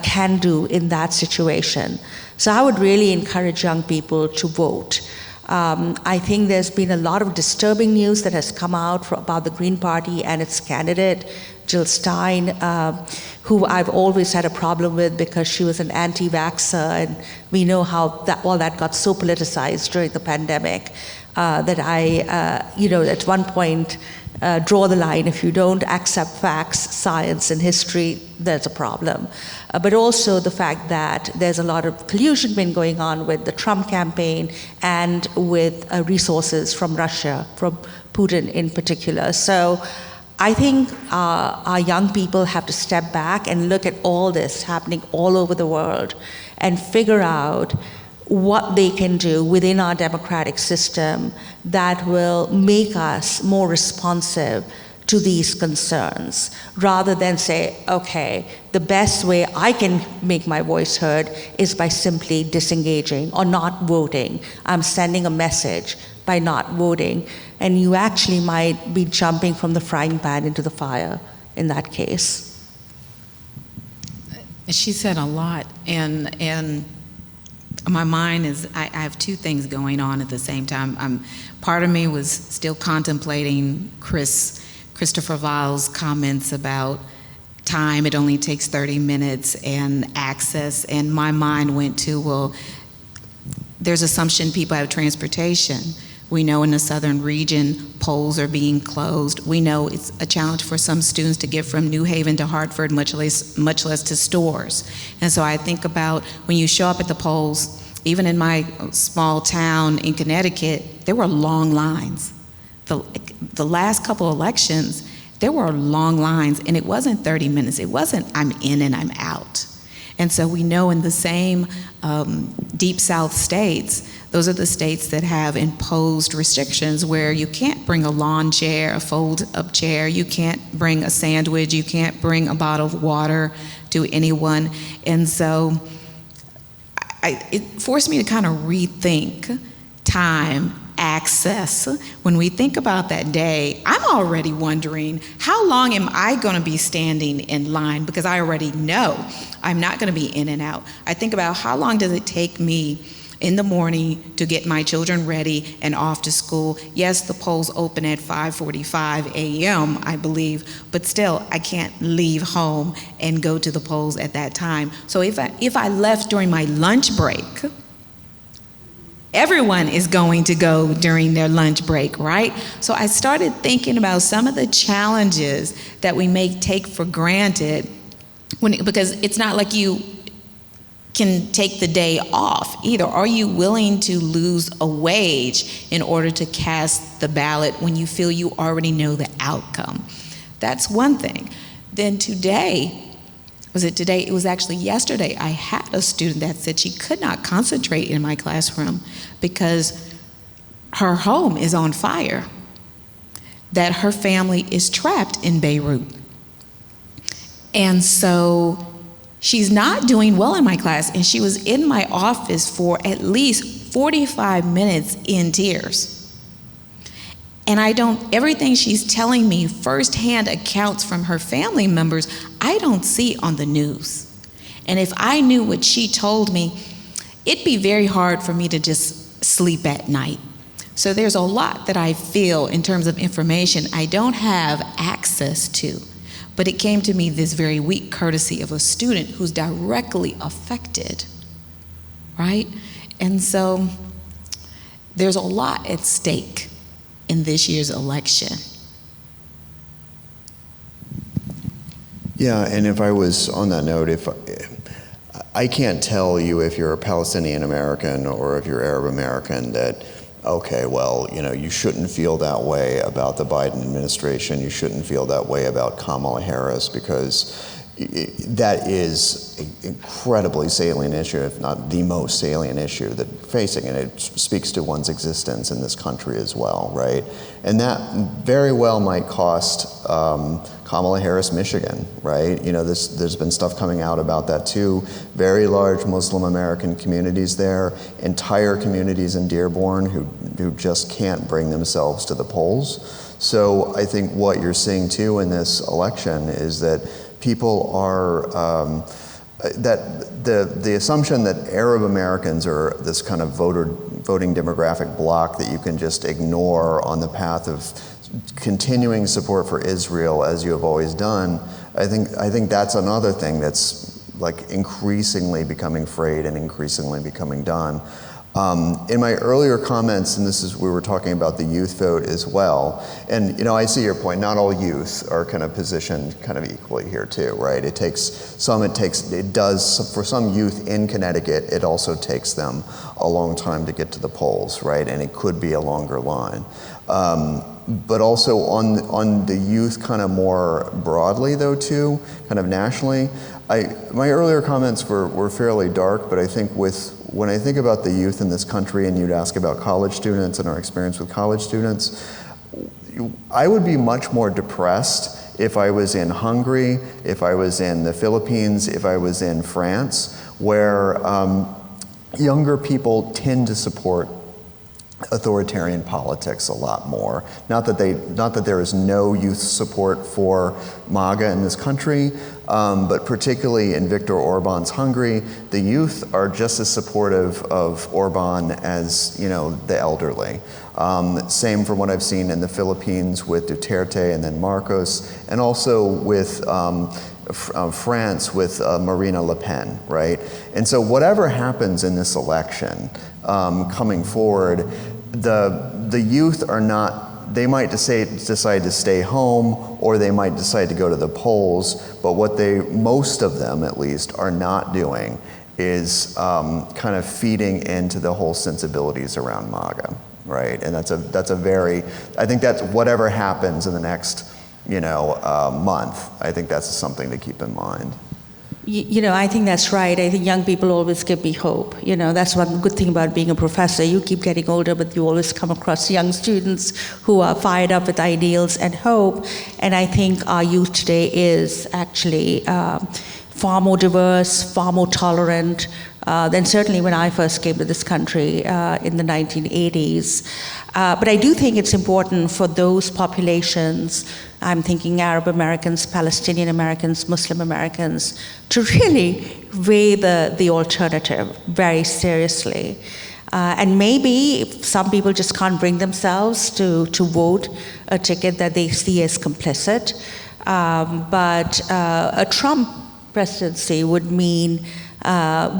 can do in that situation. So I would really encourage young people to vote. I think there's been a lot of disturbing news that has come out about the Green Party and its candidate, Jill Stein, who I've always had a problem with because she was an anti-vaxxer, and we know how all that got so politicized during the pandemic that I, at one point, draw the line. If you don't accept facts, science, and history, there's a problem. But also the fact that there's a lot of collusion been going on with the Trump campaign and with resources from Russia, from Putin in particular. So I think our young people have to step back and look at all this happening all over the world and figure out what they can do within our democratic system that will make us more responsive to these concerns, rather than say, okay, the best way I can make my voice heard is by simply disengaging or not voting. I'm sending a message by not voting, and you actually might be jumping from the frying pan into the fire in that case.
She said a lot, and my mind is, I have two things going on at the same time. Part of me was still contemplating Christopher Weil's comments about time, it only takes 30 minutes, and access, and my mind went to, well, there's assumption people have transportation. We know in the southern region, polls are being closed. We know it's a challenge for some students to get from New Haven to Hartford, much less to stores. And so I think about when you show up at the polls, even in my small town in Connecticut, there were long lines. The last couple elections, there were long lines, and it wasn't 30 minutes. It wasn't I'm in and I'm out. And so we know in the same deep South states, those are the states that have imposed restrictions where you can't bring a lawn chair, a fold-up chair, you can't bring a sandwich, you can't bring a bottle of water to anyone. And so it forced me to kind of rethink time, access. When we think about that day, I'm already wondering, how long am I going to be standing in line? Because I already know I'm not going to be in and out. I think about how long does it take me in the morning to get my children ready and off to school. Yes, the polls open at 5:45 a.m., I believe, but still, I can't leave home and go to the polls at that time. So if I left during my lunch break, everyone is going to go during their lunch break, right? So I started thinking about some of the challenges that we may take for granted because it's not like you can take the day off either. Are you willing to lose a wage in order to cast the ballot when you feel you already know the outcome? That's one thing. Then today, it was actually yesterday, I had a student that said she could not concentrate in my classroom because her home is on fire, that her family is trapped in Beirut. And so she's not doing well in my class, and she was in my office for at least 45 minutes in tears. And everything she's telling me, firsthand accounts from her family members, I don't see on the news. And if I knew what she told me, it'd be very hard for me to just sleep at night. So there's a lot that I feel in terms of information I don't have access to. But it came to me this very week courtesy of a student who's directly affected, right? And so there's a lot at stake in this year's election.
Yeah, and if I was on that note, I can't tell you if you're a Palestinian American or if you're Arab American that, okay, well, you shouldn't feel that way about the Biden administration. You shouldn't feel that way about Kamala Harris, because that is an incredibly salient issue, if not the most salient issue that facing, and it speaks to one's existence in this country as well, right? And that very well might cost Kamala Harris Michigan, right? There's been stuff coming out about that too. Very large Muslim American communities there, entire communities in Dearborn who just can't bring themselves to the polls. So I think what you're seeing too in this election is that people are, that the assumption that Arab Americans are this kind of voting demographic bloc that you can just ignore on the path of continuing support for Israel as you have always done, I think that's another thing that's like increasingly becoming frayed and increasingly becoming done. In my earlier comments, and we were talking about the youth vote as well, and I see your point, not all youth are kind of positioned kind of equally here too, right? It does, for some youth in Connecticut, it also takes them a long time to get to the polls, right? And it could be a longer line. but also on the youth kind of more broadly though too, kind of nationally. My earlier comments were fairly dark, but I think when I think about the youth in this country, and you'd ask about college students and our experience with college students, I would be much more depressed if I was in Hungary, if I was in the Philippines, if I was in France, where younger people tend to support authoritarian politics a lot more. Not that there is no youth support for MAGA in this country, but particularly in Viktor Orban's Hungary, the youth are just as supportive of Orban as the elderly. Same from what I've seen in the Philippines with Duterte and then Marcos, and also with France with Marine Le Pen, right? And so whatever happens in this election coming forward, the youth are not, they might decide to stay home, or they might decide to go to the polls, but what most of them at least, are not doing is kind of feeding into the whole sensibilities around MAGA, right? And that's a very, I think that's whatever happens in the next month, I think that's something to keep in mind.
I think that's right. I think young people always give me hope. That's one good thing about being a professor. You keep getting older, but you always come across young students who are fired up with ideals and hope. And I think our youth today is actually far more diverse, far more tolerant than certainly when I first came to this country in the 1980s. But I do think it's important for those populations, I'm thinking Arab Americans, Palestinian Americans, Muslim Americans, to really weigh the alternative very seriously. And maybe some people just can't bring themselves to vote a ticket that they see as complicit. But a Trump presidency would mean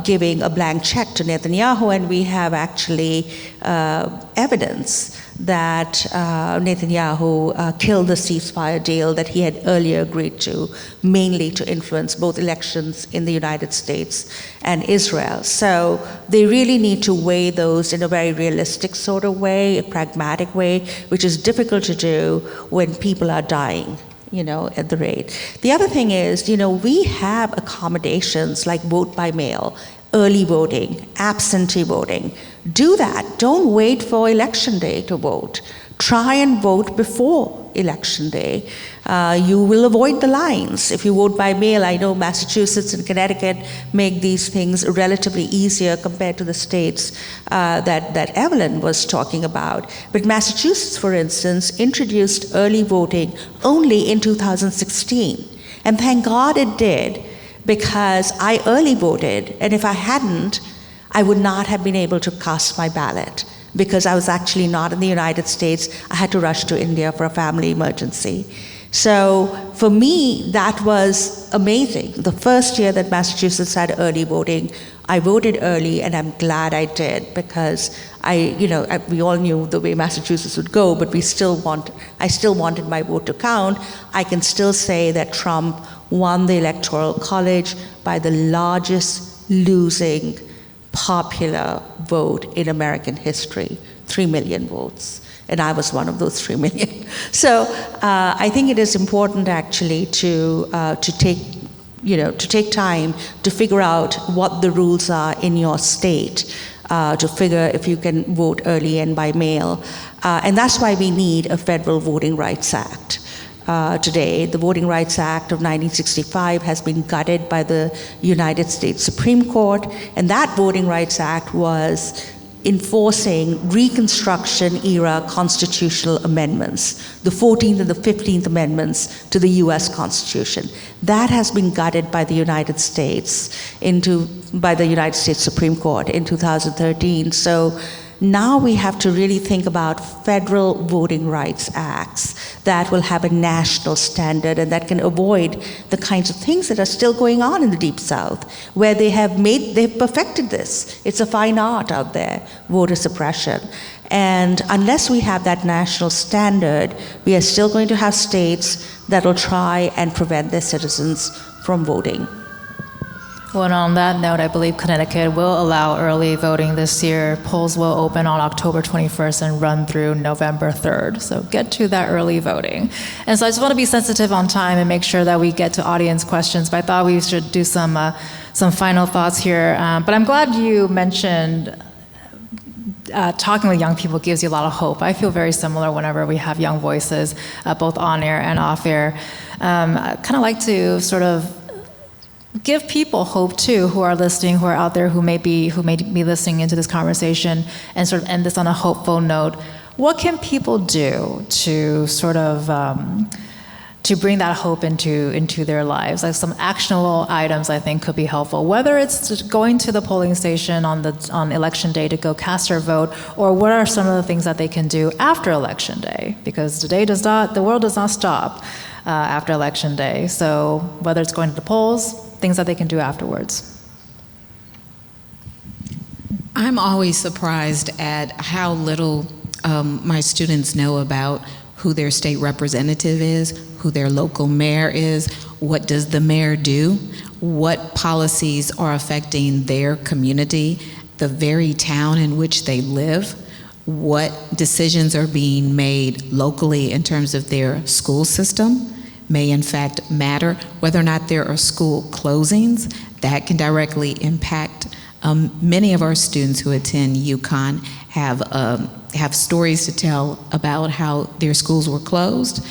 giving a blank check to Netanyahu, and we have actually evidence that Netanyahu killed the ceasefire deal that he had earlier agreed to, mainly to influence both elections in the United States and Israel. So they really need to weigh those in a very realistic sort of way, a pragmatic way, which is difficult to do when people are dying at the rate. The other thing is, we have accommodations like vote by mail, early voting, absentee voting. Do that. Don't wait for election day to vote. Try and vote before election day. You will avoid the lines. If you vote by mail, I know Massachusetts and Connecticut make these things relatively easier compared to the states that Evelyn was talking about. But Massachusetts, for instance, introduced early voting only in 2016. And thank God it did, because I early voted, and if I hadn't, I would not have been able to cast my ballot, because I was actually not in the United States. I had to rush to India for a family emergency. So for me, that was amazing. The first year that Massachusetts had early voting, I voted early, and I'm glad I did, because we all knew the way Massachusetts would go, but I still wanted my vote to count. I can still say that Trump won the Electoral College by the largest losing popular vote in American history, 3 million votes. And I was one of those 3 million. So I think it is important actually to take time to figure out what the rules are in your state, to figure if you can vote early and by mail. And that's why we need a federal Voting Rights Act. Today, the Voting Rights Act of 1965 has been gutted by the United States Supreme Court, and that Voting Rights Act was enforcing Reconstruction era constitutional amendments, the 14th and the 15th Amendments to the US Constitution. That has been gutted by the United States Supreme Court in 2013. So now we have to really think about federal voting rights acts that will have a national standard and that can avoid the kinds of things that are still going on in the Deep South, where they've perfected this. It's a fine art out there, voter suppression. And unless we have that national standard, we are still going to have states that will try and prevent their citizens from voting.
Well, and on that note, I believe Connecticut will allow early voting this year. Polls will open on October 21st and run through November 3rd. So get to that early voting. And so I just want to be sensitive on time and make sure that we get to audience questions. But I thought we should do some final thoughts here. But I'm glad you mentioned talking with young people gives you a lot of hope. I feel very similar whenever we have young voices, both on air and off air. I kind of like to sort of give people hope too, who are listening, who are out there, who may be listening into this conversation, and sort of end this on a hopeful note. What can people do to sort of to bring that hope into their lives? Like some actionable items I think could be helpful, whether it's just going to the polling station on election day to go cast their vote, or what are some of the things that they can do after election day, because the world does not stop after election day. So whether it's going to the polls, things that they can do afterwards.
I'm always surprised at how little my students know about who their state representative is, who their local mayor is, what does the mayor do, what policies are affecting their community, the very town in which they live, what decisions are being made locally in terms of their school system may in fact matter, whether or not there are school closings that can directly impact. Many of our students who attend UConn have stories to tell about how their schools were closed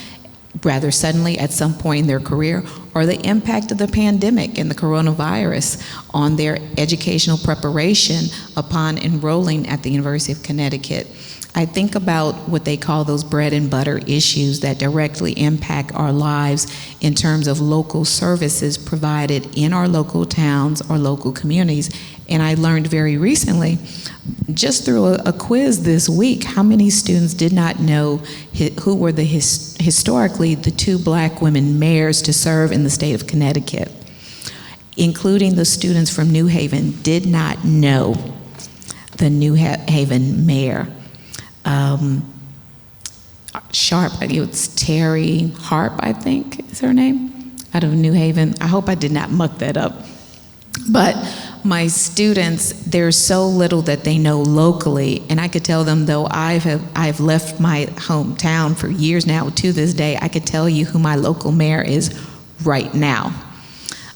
rather suddenly at some point in their career, or the impact of the pandemic and the coronavirus on their educational preparation upon enrolling at the University of Connecticut. I think about what they call those bread and butter issues that directly impact our lives in terms of local services provided in our local towns or local communities. And I learned very recently, just through a quiz this week, how many students did not know who were historically the two Black women mayors to serve in the state of Connecticut, including the students from New Haven did not know the New Haven mayor. Sharp, it's Terry Harp, I think is her name, out of New Haven. I hope I did not muck that up. But my students, there's so little that they know locally, and I could tell them, though I've left my hometown for years now, to this day, I could tell you who my local mayor is right now.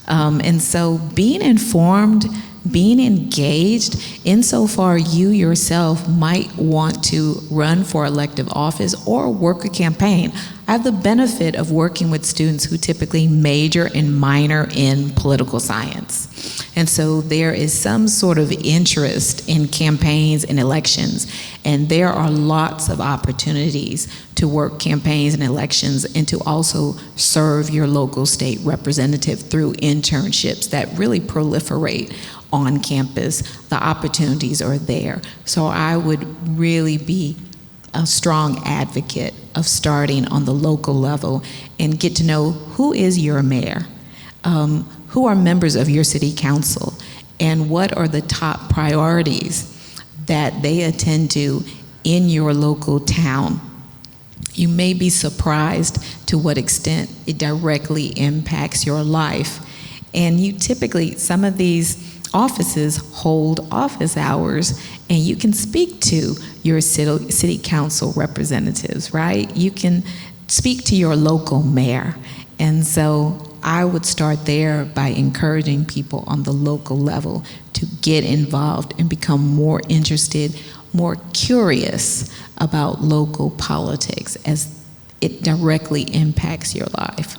And so being informed, being engaged, insofar you yourself might want to run for elective office or work a campaign. I have the benefit of working with students who typically major and minor in political science. And so there is some sort of interest in campaigns and elections, and there are lots of opportunities to work campaigns and elections and to also serve your local state representative through internships that really proliferate on campus. The opportunities are there. So I would really be a strong advocate of starting on the local level and get to know who is your mayor, who are members of your city council, and what are the top priorities that they attend to in your local town. You may be surprised to what extent it directly impacts your life. And you typically, some of these offices hold office hours, and you can speak to your city council representatives, right? You can speak to your local mayor. And so I would start there by encouraging people on the local level to get involved and become more interested, more curious about local politics as it directly impacts your life.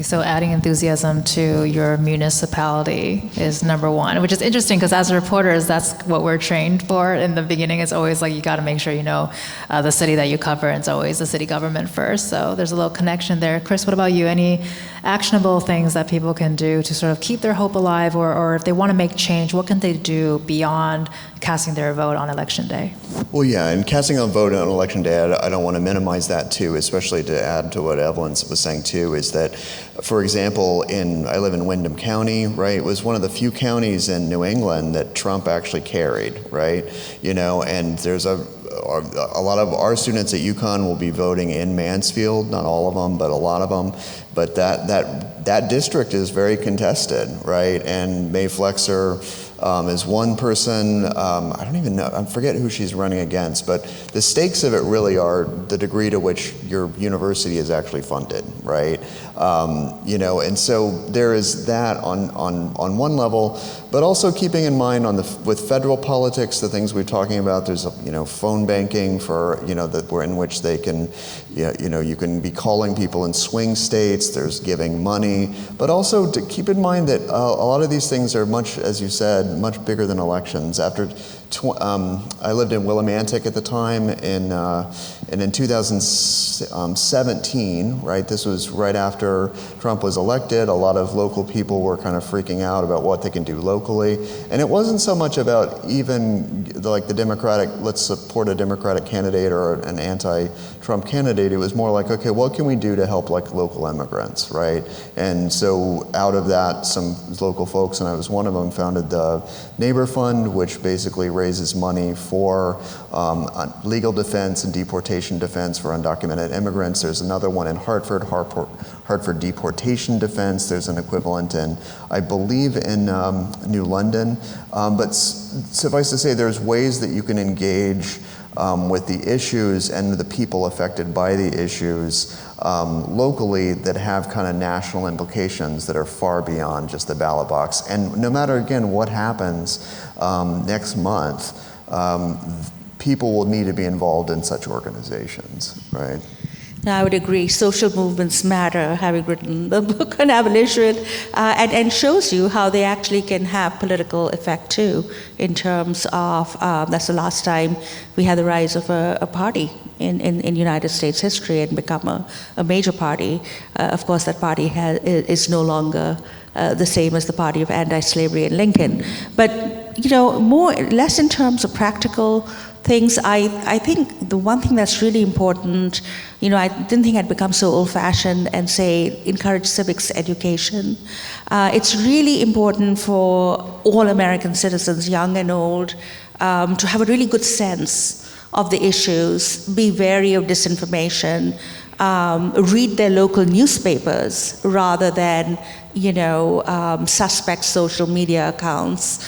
So adding enthusiasm to your municipality is number one, which is interesting because as reporters, that's what we're trained for. In the beginning, it's always like you got to make sure you know the city that you cover, and it's always the city government first. So there's a little connection there. Chris, what about you? Any actionable things that people can do to sort of keep their hope alive, or if they want to make change, what can they do beyond casting their vote on election day?
Well, yeah, and casting a vote on election day, I don't want to minimize that too, especially to add to what Evelyn was saying too, is that, for example, I live in Windham County, right? It was one of the few counties in New England that Trump actually carried, right? You know, and there's a a lot of our students at UConn will be voting in Mansfield, not all of them, but a lot of them. But that district is very contested, right? And Mae Flexer is one person. I don't even know. I forget who she's running against. But the stakes of it really are the degree to which your university is actually funded, right? You know, and so there is that on one level, but also keeping in mind with federal politics, the things we're talking about. There's phone banking for in which they can, you can be calling people in swing states. There's giving money, but also to keep in mind that a lot of these things are much, as you said, much bigger than elections. After I lived in Willimantic at the time, and in 2017, right, this was right after Trump was elected, a lot of local people were kind of freaking out about what they can do locally. And it wasn't so much about even like the Democratic, let's support a Democratic candidate or an anti-Trump candidate. It was more like, okay, what can we do to help like local immigrants, right? And so out of that, some local folks, and I was one of them, founded the Neighbor Fund, which basically raises money for legal defense and deportation defense for undocumented immigrants. There's another one in Hartford Deportation Defense. There's an equivalent in, I believe, in New London. But suffice to say, there's ways that you can engage with the issues and the people affected by the issues locally that have kind of national implications that are far beyond just the ballot box. And no matter, again, what happens next month, people will need to be involved in such organizations, right?
No, I would agree. Social movements matter, having written the book on abolition, and shows you how they actually can have political effect too, in terms of, that's the last time we had the rise of a party in United States history and become a major party. Of course, that party is no longer the same as the party of anti-slavery and Lincoln. But, less in terms of practical things. I think the one thing that's really important, I didn't think I'd become so old-fashioned and say encourage civics education. It's really important for all American citizens, young and old, to have a really good sense of the issues, be wary of disinformation, read their local newspapers rather than suspect social media accounts.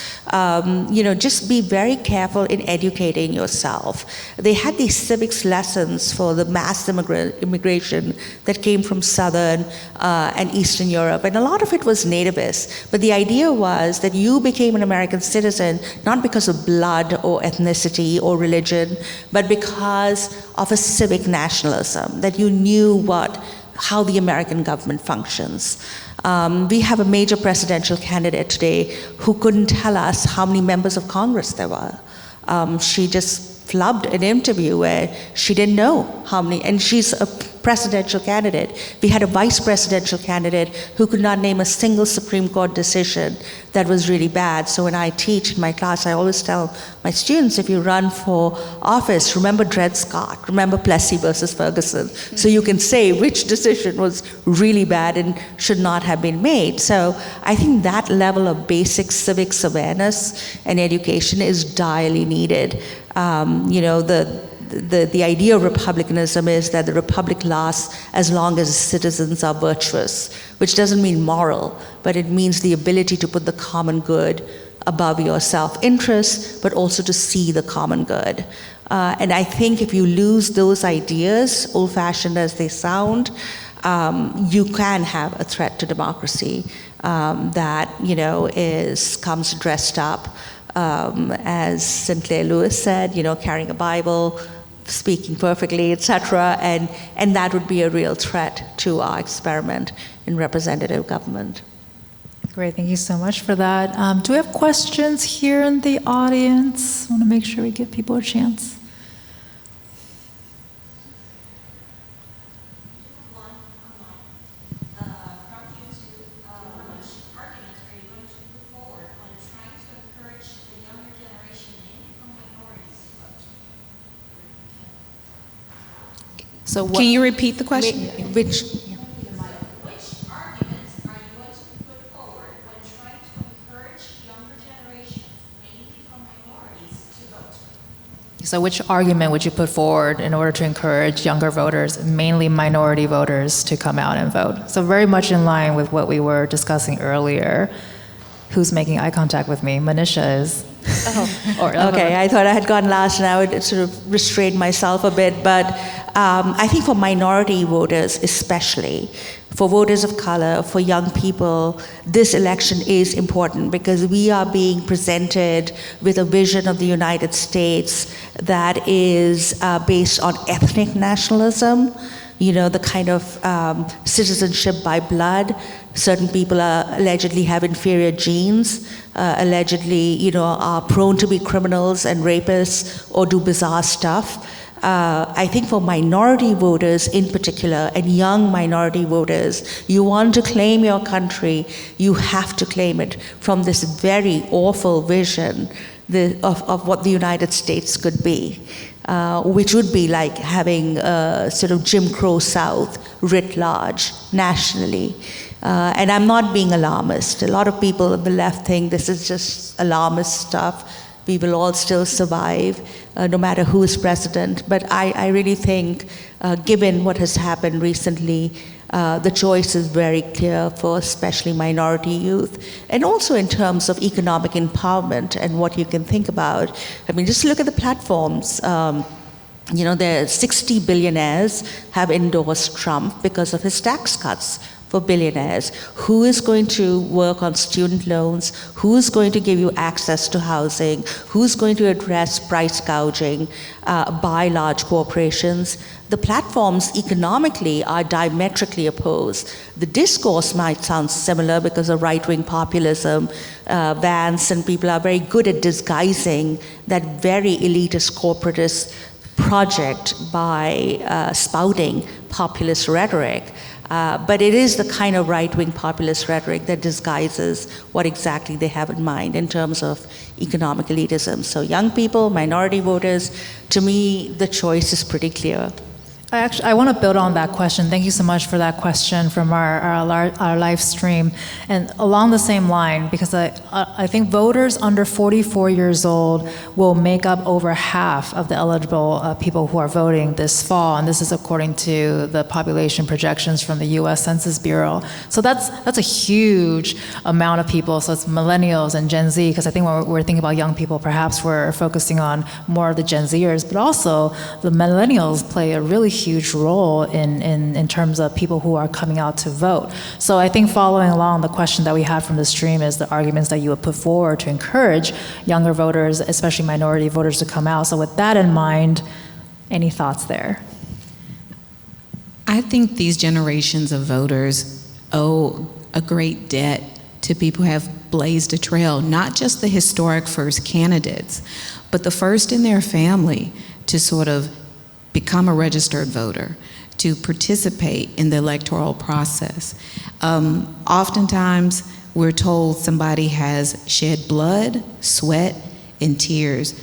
Just be very careful in educating yourself. They had these civics lessons for the mass immigration that came from Southern and Eastern Europe, and a lot of it was nativist. But the idea was that you became an American citizen not because of blood or ethnicity or religion, but because of a civic nationalism, that you knew how the American government functions. We have a major presidential candidate today who couldn't tell us how many members of Congress there were. She just flubbed an interview where she didn't know how many, and she's a presidential candidate. We had a vice presidential candidate who could not name a single Supreme Court decision that was really bad. So when I teach in my class, I always tell my students, if you run for office, remember Dred Scott, remember Plessy versus Ferguson, so you can say which decision was really bad and should not have been made. So I think that level of basic civics awareness and education is direly needed. The idea of republicanism is that the republic lasts as long as citizens are virtuous, which doesn't mean moral, but it means the ability to put the common good above your self-interest, but also to see the common good. And I think if you lose those ideas, old-fashioned as they sound, you can have a threat to democracy that comes dressed up. As Sinclair Lewis said, carrying a Bible, speaking perfectly, etc., and that would be a real threat to our experiment in representative government.
Great, thank you so much for that. Do we have questions here in the audience? I want to make sure we give people a chance.
So can you repeat the question?
Which
arguments are you going to put forward when trying to encourage younger generations, mainly from minorities, to vote?
So which argument would you put forward in order to encourage younger voters, mainly minority voters, to come out and vote? So very much in line with what we were discussing earlier. Who's making eye contact with me? Manisha is.
Okay, I thought I had gone last and I would sort of restrain myself a bit, but I think for minority voters especially, for voters of color, for young people, this election is important because we are being presented with a vision of the United States that is based on ethnic nationalism, you know, the kind of citizenship by blood. Certain people allegedly have inferior genes, allegedly, you know, are prone to be criminals and rapists or do bizarre stuff. I think for minority voters in particular, and young minority voters, you want to claim your country, you have to claim it from this very awful vision of what the United States could be, which would be like having a sort of Jim Crow South writ large, nationally. And I'm not being alarmist. A lot of people on the left think this is just alarmist stuff. We will all still survive, no matter who is president. But I really think, given what has happened recently, the choice is very clear for especially minority youth. And also in terms of economic empowerment and what you can think about. I mean, just look at the platforms. You know, the 60 billionaires have endorsed Trump because of his tax cuts for billionaires. Who is going to work on student loans? Who is going to give you access to housing? Who's going to address price gouging by large corporations? The platforms economically are diametrically opposed. The discourse might sound similar because of right-wing populism. Vance and people are very good at disguising that very elitist corporatist project by spouting populist rhetoric. But it is the kind of right-wing populist rhetoric that disguises what exactly they have in mind in terms of economic elitism. So young people, minority voters, to me, the choice is pretty clear.
I want to build on that question. Thank you so much for that question from our live stream. And along the same line, because I think voters under 44 years old will make up over half of the eligible people who are voting this fall. And this is according to the population projections from the US Census Bureau. So that's a huge amount of people. So it's millennials and Gen Z, because I think when we're thinking about young people, perhaps we're focusing on more of the Gen Zers, but also the millennials play a really huge role in terms of people who are coming out to vote. So I think following along the question that we had from the stream is the arguments that you would put forward to encourage younger voters, especially minority voters, to come out. So with that in mind, any thoughts there?
I think these generations of voters owe a great debt to people who have blazed a trail, not just the historic first candidates, but the first in their family to sort of become a registered voter, to participate in the electoral process. Oftentimes, we're told somebody has shed blood, sweat, and tears.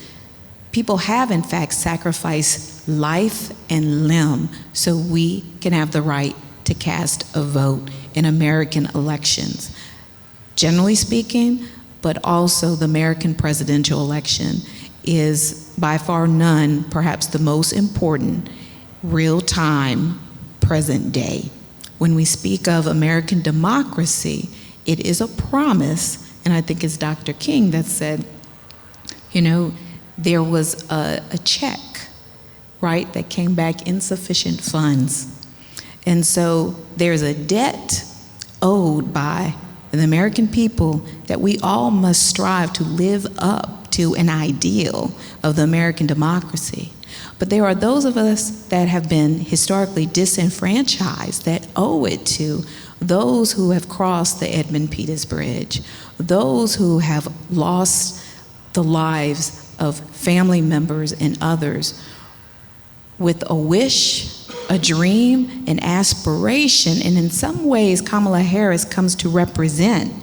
People have, in fact, sacrificed life and limb so we can have the right to cast a vote in American elections. Generally speaking, but also the American presidential election is by far none, perhaps the most important, real-time, present day. When we speak of American democracy, it is a promise, and I think it's Dr. King that said, you know, there was a check, right, that came back insufficient funds. And so there's a debt owed by the American people that we all must strive to live up to an ideal of the American democracy. But there are those of us that have been historically disenfranchised that owe it to those who have crossed the Edmund Pettus Bridge, those who have lost the lives of family members and others with a wish, a dream, an aspiration, and in some ways Kamala Harris comes to represent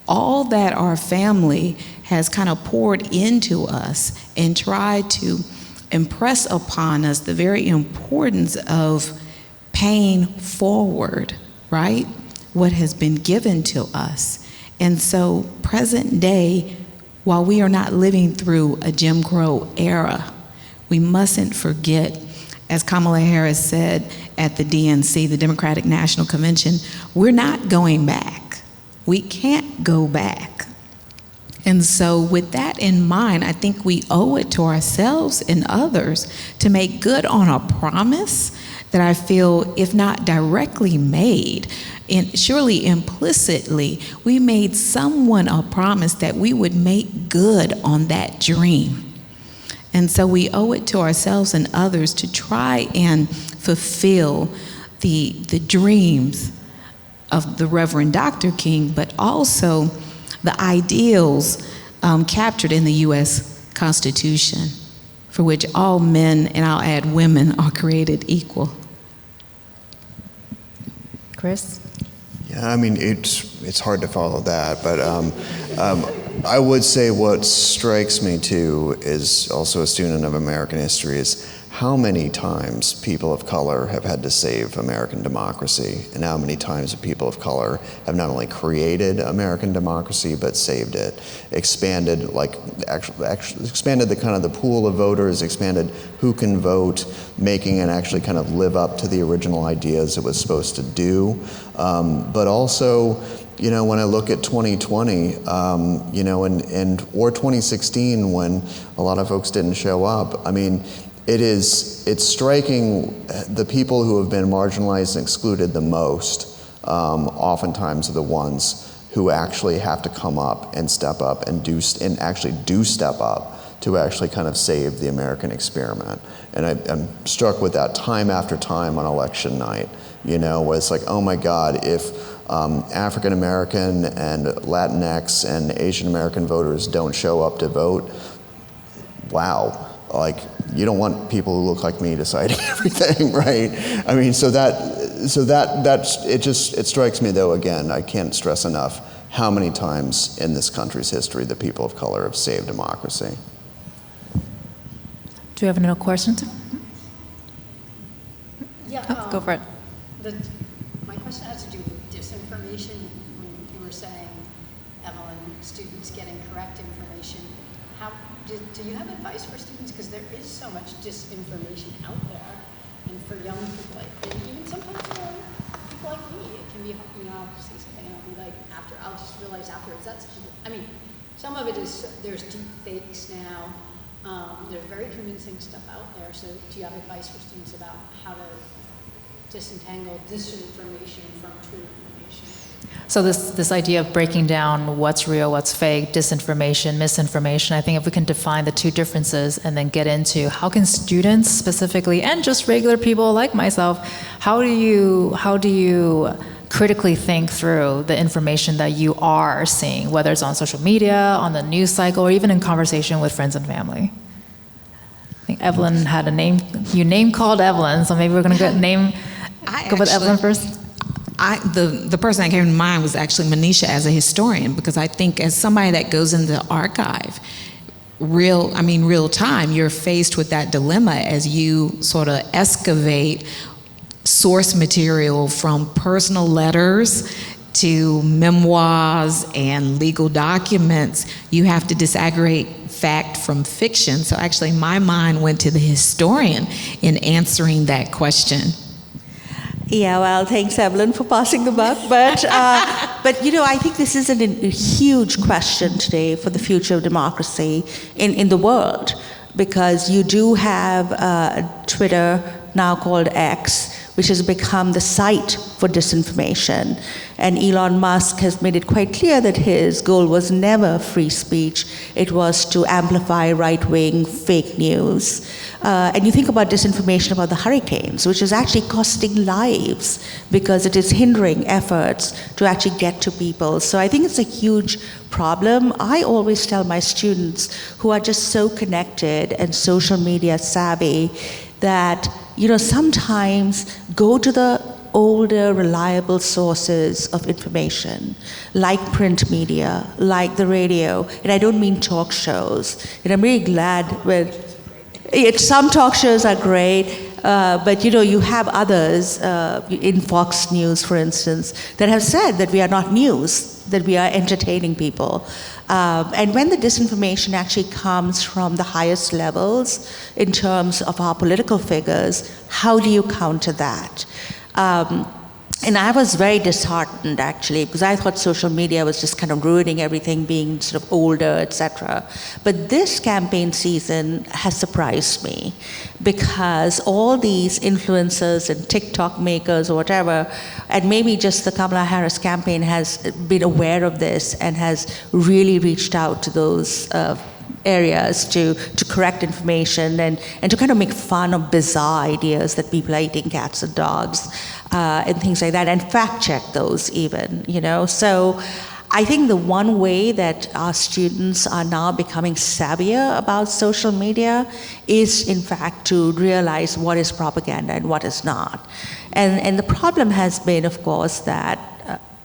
all that our family has kind of poured into us and tried to impress upon us the very importance of paying forward, right? What has been given to us. And so present day, while we are not living through a Jim Crow era, we mustn't forget, as Kamala Harris said at the DNC, the Democratic National Convention, we're not going back. We can't go back. And so with that in mind, I think we owe it to ourselves and others to make good on a promise that I feel, if not directly made, and surely implicitly, we made someone a promise that we would make good on that dream. And so we owe it to ourselves and others to try and fulfill the dreams of the Reverend Dr. King, but also the ideals captured in the U.S. Constitution, for which all men, and I'll add women, are created equal.
Chris?
Yeah, I mean, it's hard to follow that, but I would say what strikes me too, is also a student of American history, is how many times people of color have had to save American democracy, and how many times people of color have not only created American democracy but saved it, expanded, like actually expanded the kind of the pool of voters, expanded who can vote, making it actually kind of live up to the original ideas it was supposed to do, but also, you know, when I look at 2020, you know, or 2016 when a lot of folks didn't show up, I mean, it's striking the people who have been marginalized and excluded the most, oftentimes are the ones who actually have to come up and step up and actually do step up to actually kind of save the American experiment. And I'm struck with that time after time on election night, you know, where it's like, oh my God, if African American and Latinx and Asian American voters don't show up to vote, wow, like, you don't want people who look like me deciding everything, right? I mean, it strikes me though, again, I can't stress enough how many times in this country's history the people of color have saved democracy.
Do you have any questions?
Yeah,
Go for it.
My question has to do with disinformation. When you were saying, Evelyn, students getting correct information, do you have advice for students? Because there is so much disinformation out there, and for young people, and even sometimes for people like me, it can be, you know, I'll say something and I'll be like, I'll just realize afterwards, I mean, some of it is, there's deep fakes now, there's very convincing stuff out there, so do you have advice for students about how to disentangle disinformation from true information?
So this idea of breaking down what's real, what's fake, disinformation, misinformation, I think if we can define the two differences and then get into how can students specifically, and just regular people like myself, how do you critically think through the information that you are seeing, whether it's on social media, on the news cycle, or even in conversation with friends and family? I think Evelyn had a name, you name called Evelyn, so maybe we're gonna go with Evelyn first.
The person that came to mind was actually Manisha as a historian, because I think as somebody that goes into the archive, real time, you're faced with that dilemma as you sort of excavate source material from personal letters to memoirs and legal documents. You have to disaggregate fact from fiction. So actually my mind went to the historian in answering that question.
Yeah, well, thanks, Evelyn, for passing the buck. But you know, I think this is a huge question today for the future of democracy in the world, because you do have Twitter, now called X, which has become the site for disinformation. And Elon Musk has made it quite clear that his goal was never free speech. It was to amplify right-wing fake news. And you think about disinformation about the hurricanes, which is actually costing lives because it is hindering efforts to actually get to people. So I think it's a huge problem. I always tell my students who are just so connected and social media savvy that, you know, sometimes go to the older, reliable sources of information, like print media, like the radio, and I don't mean talk shows. And I'm really glad when some talk shows are great, but you know, you have others in Fox News, for instance, that have said that we are not news. that we are entertaining people. And when the disinformation actually comes from the highest levels in terms of our political figures, how do you counter that? And I was very disheartened, actually, because I thought social media was just kind of ruining everything, being sort of older, etc. But this campaign season has surprised me, because all these influencers and TikTok makers or whatever, and maybe just the Kamala Harris campaign has been aware of this and has really reached out to those areas to correct information and to kind of make fun of bizarre ideas that people are eating cats and dogs and things like that, and fact check those even, you know. So I think the one way that our students are now becoming savvier about social media is, in fact, to realize what is propaganda and what is not. And the problem has been, of course, that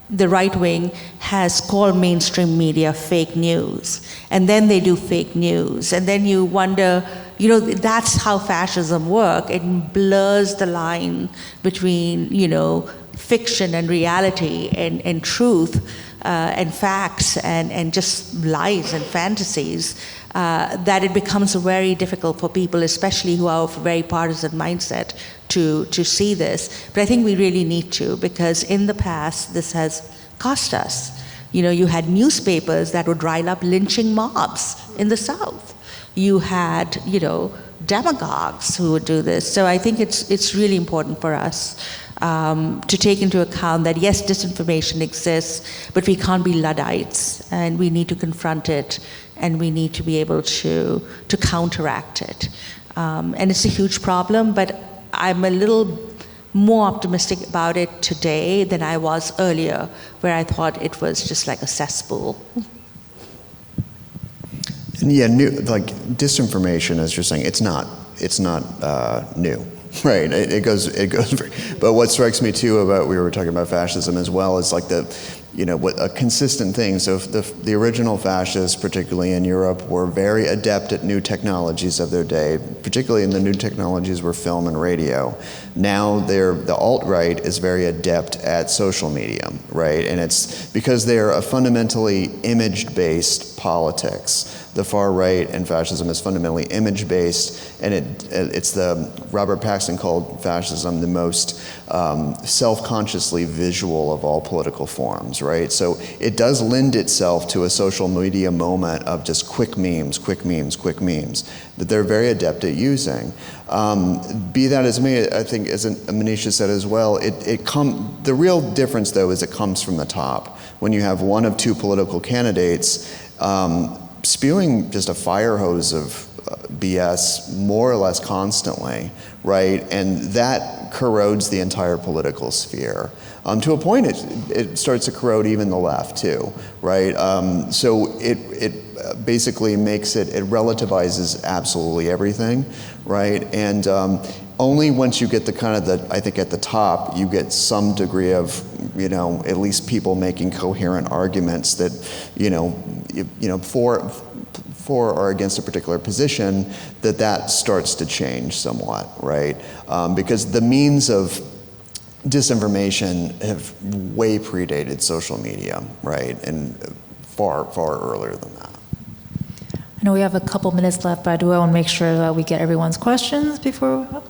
the right wing has called mainstream media fake news, and then they do fake news, and then you wonder, you know, that's how fascism works. It blurs the line between, you know, fiction and reality and truth and facts and just lies and fantasies, that it becomes very difficult for people, especially who are of a very partisan mindset, to see this. But I think we really need to, because in the past this has cost us. You know, you had newspapers that would rile up lynching mobs in the South. You had, you know, demagogues who would do this. So I think it's really important for us to take into account that, yes, disinformation exists, but we can't be Luddites, and we need to confront it, and we need to be able to counteract it. And it's a huge problem, but I'm a little more optimistic about it today than I was earlier, where I thought it was just like a cesspool.
And yeah, like disinformation, as you're saying, it's not new, right? It goes. But what strikes me too about, we were talking about fascism as well, is like what a consistent thing. So if the original fascists, particularly in Europe, were very adept at new technologies of their day, particularly in the new technologies were film and radio. Now the alt-right is very adept at social media, right? And it's because they're a fundamentally image-based politics. The far right and fascism is fundamentally image-based, and it's Robert Paxton called fascism the most self-consciously visual of all political forms, right? So it does lend itself to a social media moment of just quick memes that they're very adept at using. Be that as may, I think, as Manisha said as well, the real difference though is it comes from the top. When you have one of two political candidates spewing just a fire hose of BS more or less constantly, right? And that corrodes the entire political sphere. To a point, it starts to corrode even the left too, right? So it basically makes it relativizes absolutely everything, right? And only once you get I think at the top, you get some degree of, at least people making coherent arguments that, for or against a particular position, that starts to change somewhat, right? Because the means of disinformation have way predated social media, right? And far, far earlier than that.
I know we have a couple minutes left, but I do want to make sure that we get everyone's questions before.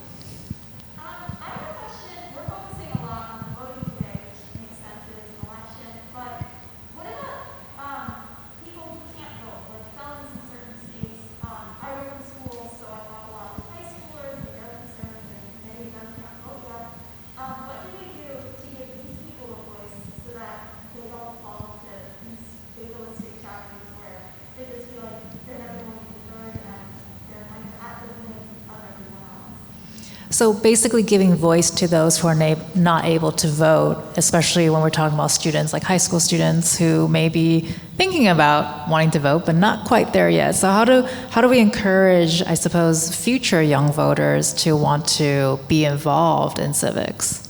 So basically giving voice to those who are not able to vote, especially when we're talking about students, like high school students who may be thinking about wanting to vote, but not quite there yet. So how do we encourage, I suppose, future young voters to want to be involved in civics?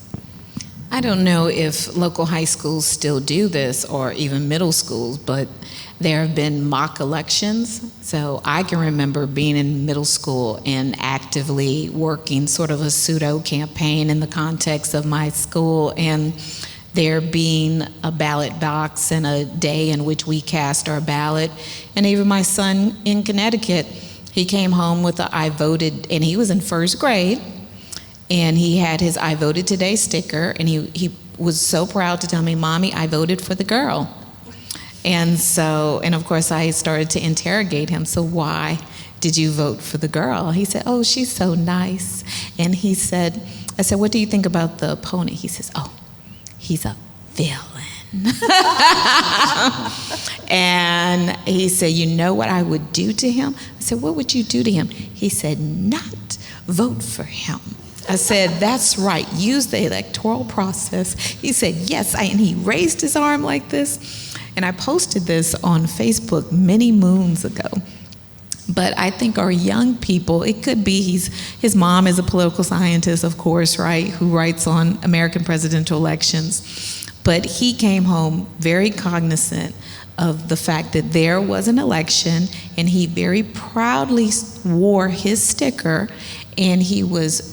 I don't know if local high schools still do this, or even middle schools, but there have been mock elections. So I can remember being in middle school and actively working sort of a pseudo campaign in the context of my school, and there being a ballot box and a day in which we cast our ballot. And even my son in Connecticut, he came home with a I voted, and he was in first grade, and he had his I voted today sticker, and he was so proud to tell me, Mommy, I voted for the girl. And so, and of course I started to interrogate him, so why did you vote for the girl? He said, oh, she's so nice. And I said, what do you think about the opponent? He says, oh, he's a villain. And he said, you know what I would do to him? I said, what would you do to him? He said, not vote for him. I said, that's right, use the electoral process. He said, yes, and he raised his arm like this. And I posted this on Facebook many moons ago. But I think our young people, it could be his mom is a political scientist, of course, right, who writes on American presidential elections. But he came home very cognizant of the fact that there was an election, and he very proudly wore his sticker, and he was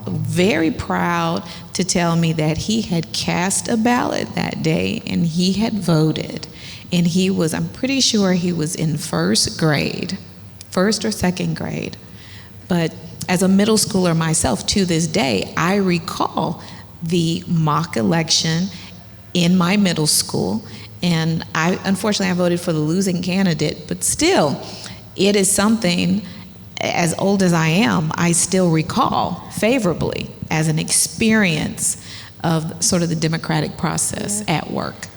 very proud to tell me that he had cast a ballot that day and he had voted. And I'm pretty sure he was in first or second grade. But as a middle schooler myself, to this day, I recall the mock election in my middle school. And unfortunately, I voted for the losing candidate, but still, it is something, as old as I am, I still recall favorably as an experience of sort of the democratic process at work.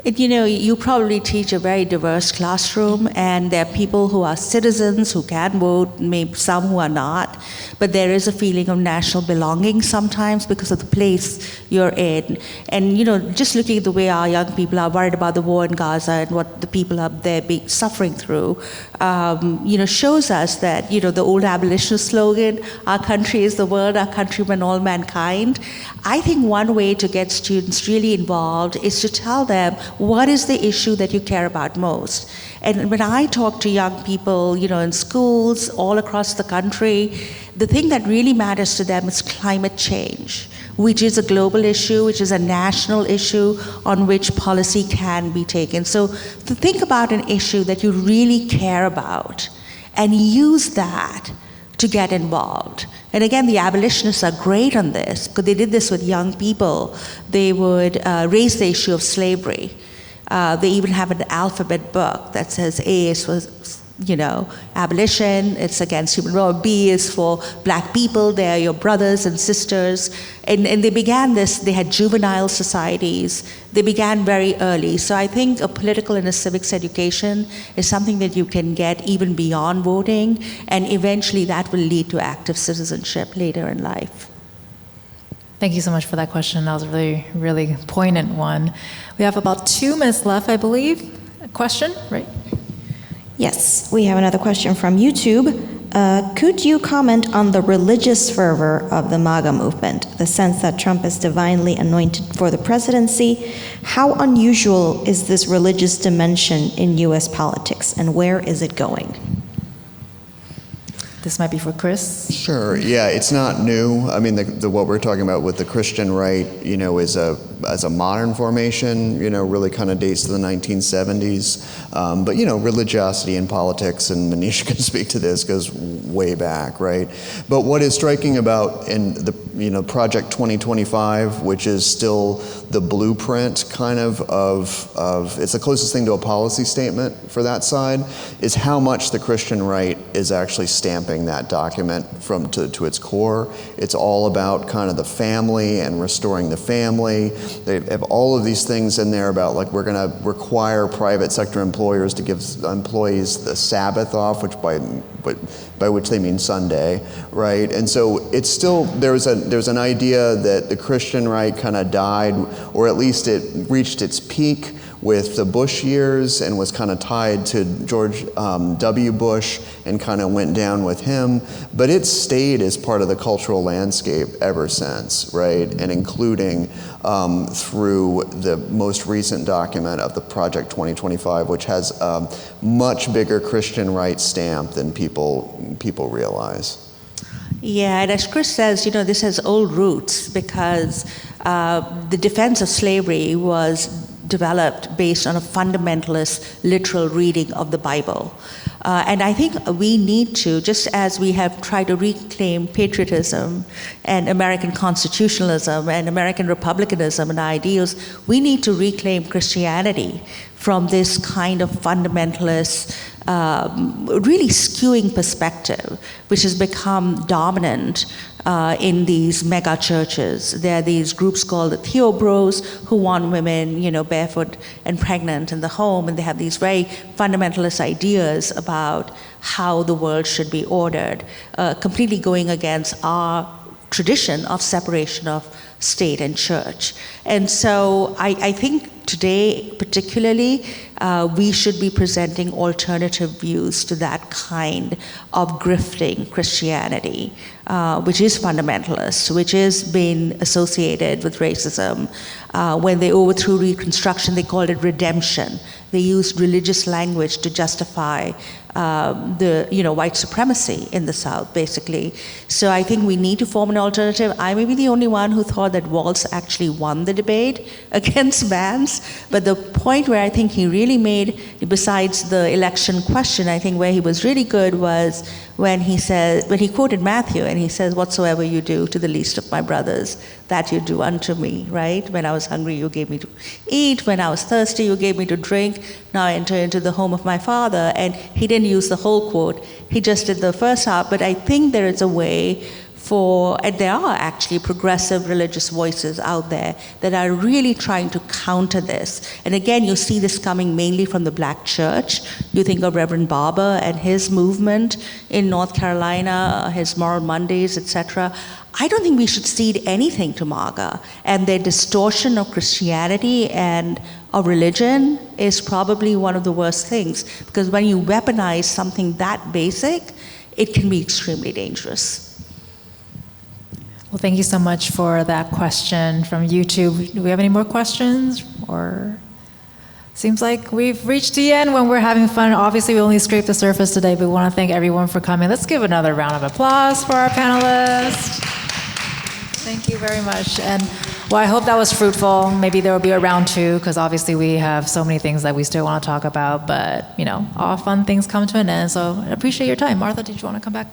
You probably teach a very diverse classroom, and there are people who are citizens who can vote, maybe some who are not, but there is a feeling of national belonging sometimes because of the place you're in. And just looking at the way our young people are worried about the war in Gaza and what the people up there suffering through, shows us that the old abolitionist slogan, "Our country is the world, our countrymen, all mankind." I think one way to get students really involved is to tell them, what is the issue that you care about most? And when I talk to young people, in schools all across the country, the thing that really matters to them is climate change, which is a global issue, which is a national issue on which policy can be taken. So to think about an issue that you really care about and use that to get involved. And again, the abolitionists are great on this because they did this with young people. They would raise the issue of slavery. They even have an alphabet book that says A is for, abolition, it's against human rights. B is for black people, they are your brothers and sisters. And they began this, they had juvenile societies. They began very early. So I think a political and a civics education is something that you can get even beyond voting, and eventually that will lead to active citizenship later in life.
Thank you so much for that question. That was a really, really poignant one. We have about 2 minutes left, I believe. A question, right?
Yes, we have another question from YouTube. Could you comment on the religious fervor of the MAGA movement, the sense that Trump is divinely anointed for the presidency? How unusual is this religious dimension in U.S. politics, and where is it going?
This might be for Chris.
Sure. Yeah, it's not new. I mean, what we're talking about with the Christian right, is as a modern formation, really kind of dates to the 1970s. But religiosity in politics, and Manisha can speak to this, goes way back, right? But what is striking about in the Project 2025, which is still the blueprint kind of it's the closest thing to a policy statement for that side, is how much the Christian right is actually stamping that document to its core. It's all about kind of the family and restoring the family. They have all of these things in there about, like, we're going to require private sector employers to give employees the Sabbath off, which by which they mean Sunday, right? And so it's still, there's an idea that the Christian right kind of died, or at least it reached its peak with the Bush years and was kind of tied to George W. Bush and kind of went down with him. But it's stayed as part of the cultural landscape ever since, right? And including through the most recent document of the Project 2025, which has a much bigger Christian right stamp than people realize.
Yeah, and as Chris says, this has old roots because the defense of slavery was developed based on a fundamentalist literal reading of the Bible. And I think we need to, just as we have tried to reclaim patriotism and American constitutionalism and American republicanism and ideals, we need to reclaim Christianity from this kind of fundamentalist, really skewing perspective, which has become dominant in these mega churches. There are these groups called the Theobros who want women, barefoot and pregnant in the home, and they have these very fundamentalist ideas about how the world should be ordered, completely going against our tradition of separation of state and church. And so I think today, particularly, we should be presenting alternative views to that kind of grifting Christianity, which is fundamentalist, which has been associated with racism. When they overthrew Reconstruction, they called it redemption. They used religious language to justify the white supremacy in the South, basically. So I think we need to form an alternative. I may be the only one who thought that Walz actually won the debate against Vance, but the point where I think he really made, besides the election question, I think where he was really good was when he quoted Matthew, and he says, "Whatsoever you do to the least of my brothers, that you do unto me," right? When I was hungry, you gave me to eat. When I was thirsty, you gave me to drink. Now I enter into the home of my Father. And he didn't use the whole quote. He just did the first half. But I think there is a way and there are actually progressive religious voices out there that are really trying to counter this. And again, you see this coming mainly from the Black church. You think of Reverend Barber and his movement in North Carolina, his Moral Mondays, etc. I don't think we should cede anything to MAGA, and their distortion of Christianity and of religion is probably one of the worst things, because when you weaponize something that basic, it can be extremely dangerous.
Well, thank you so much for that question from YouTube. Do we have any more questions? Or seems like we've reached the end when we're having fun. Obviously, we only scraped the surface today, but we want to thank everyone for coming. Let's give another round of applause for our panelists. Thank you very much. And well, I hope that was fruitful. Maybe there will be a round two, because obviously we have so many things that we still want to talk about, but all fun things come to an end. So I appreciate your time. Martha, did you want to come back?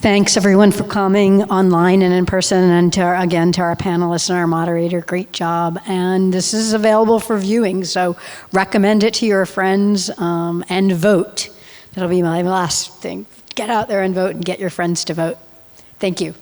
Thanks, everyone, for coming online and in person, and to our panelists and our moderator. Great job. And this is available for viewing, so recommend it to your friends and vote. That'll be my last thing. Get out there and vote and get your friends to vote. Thank you.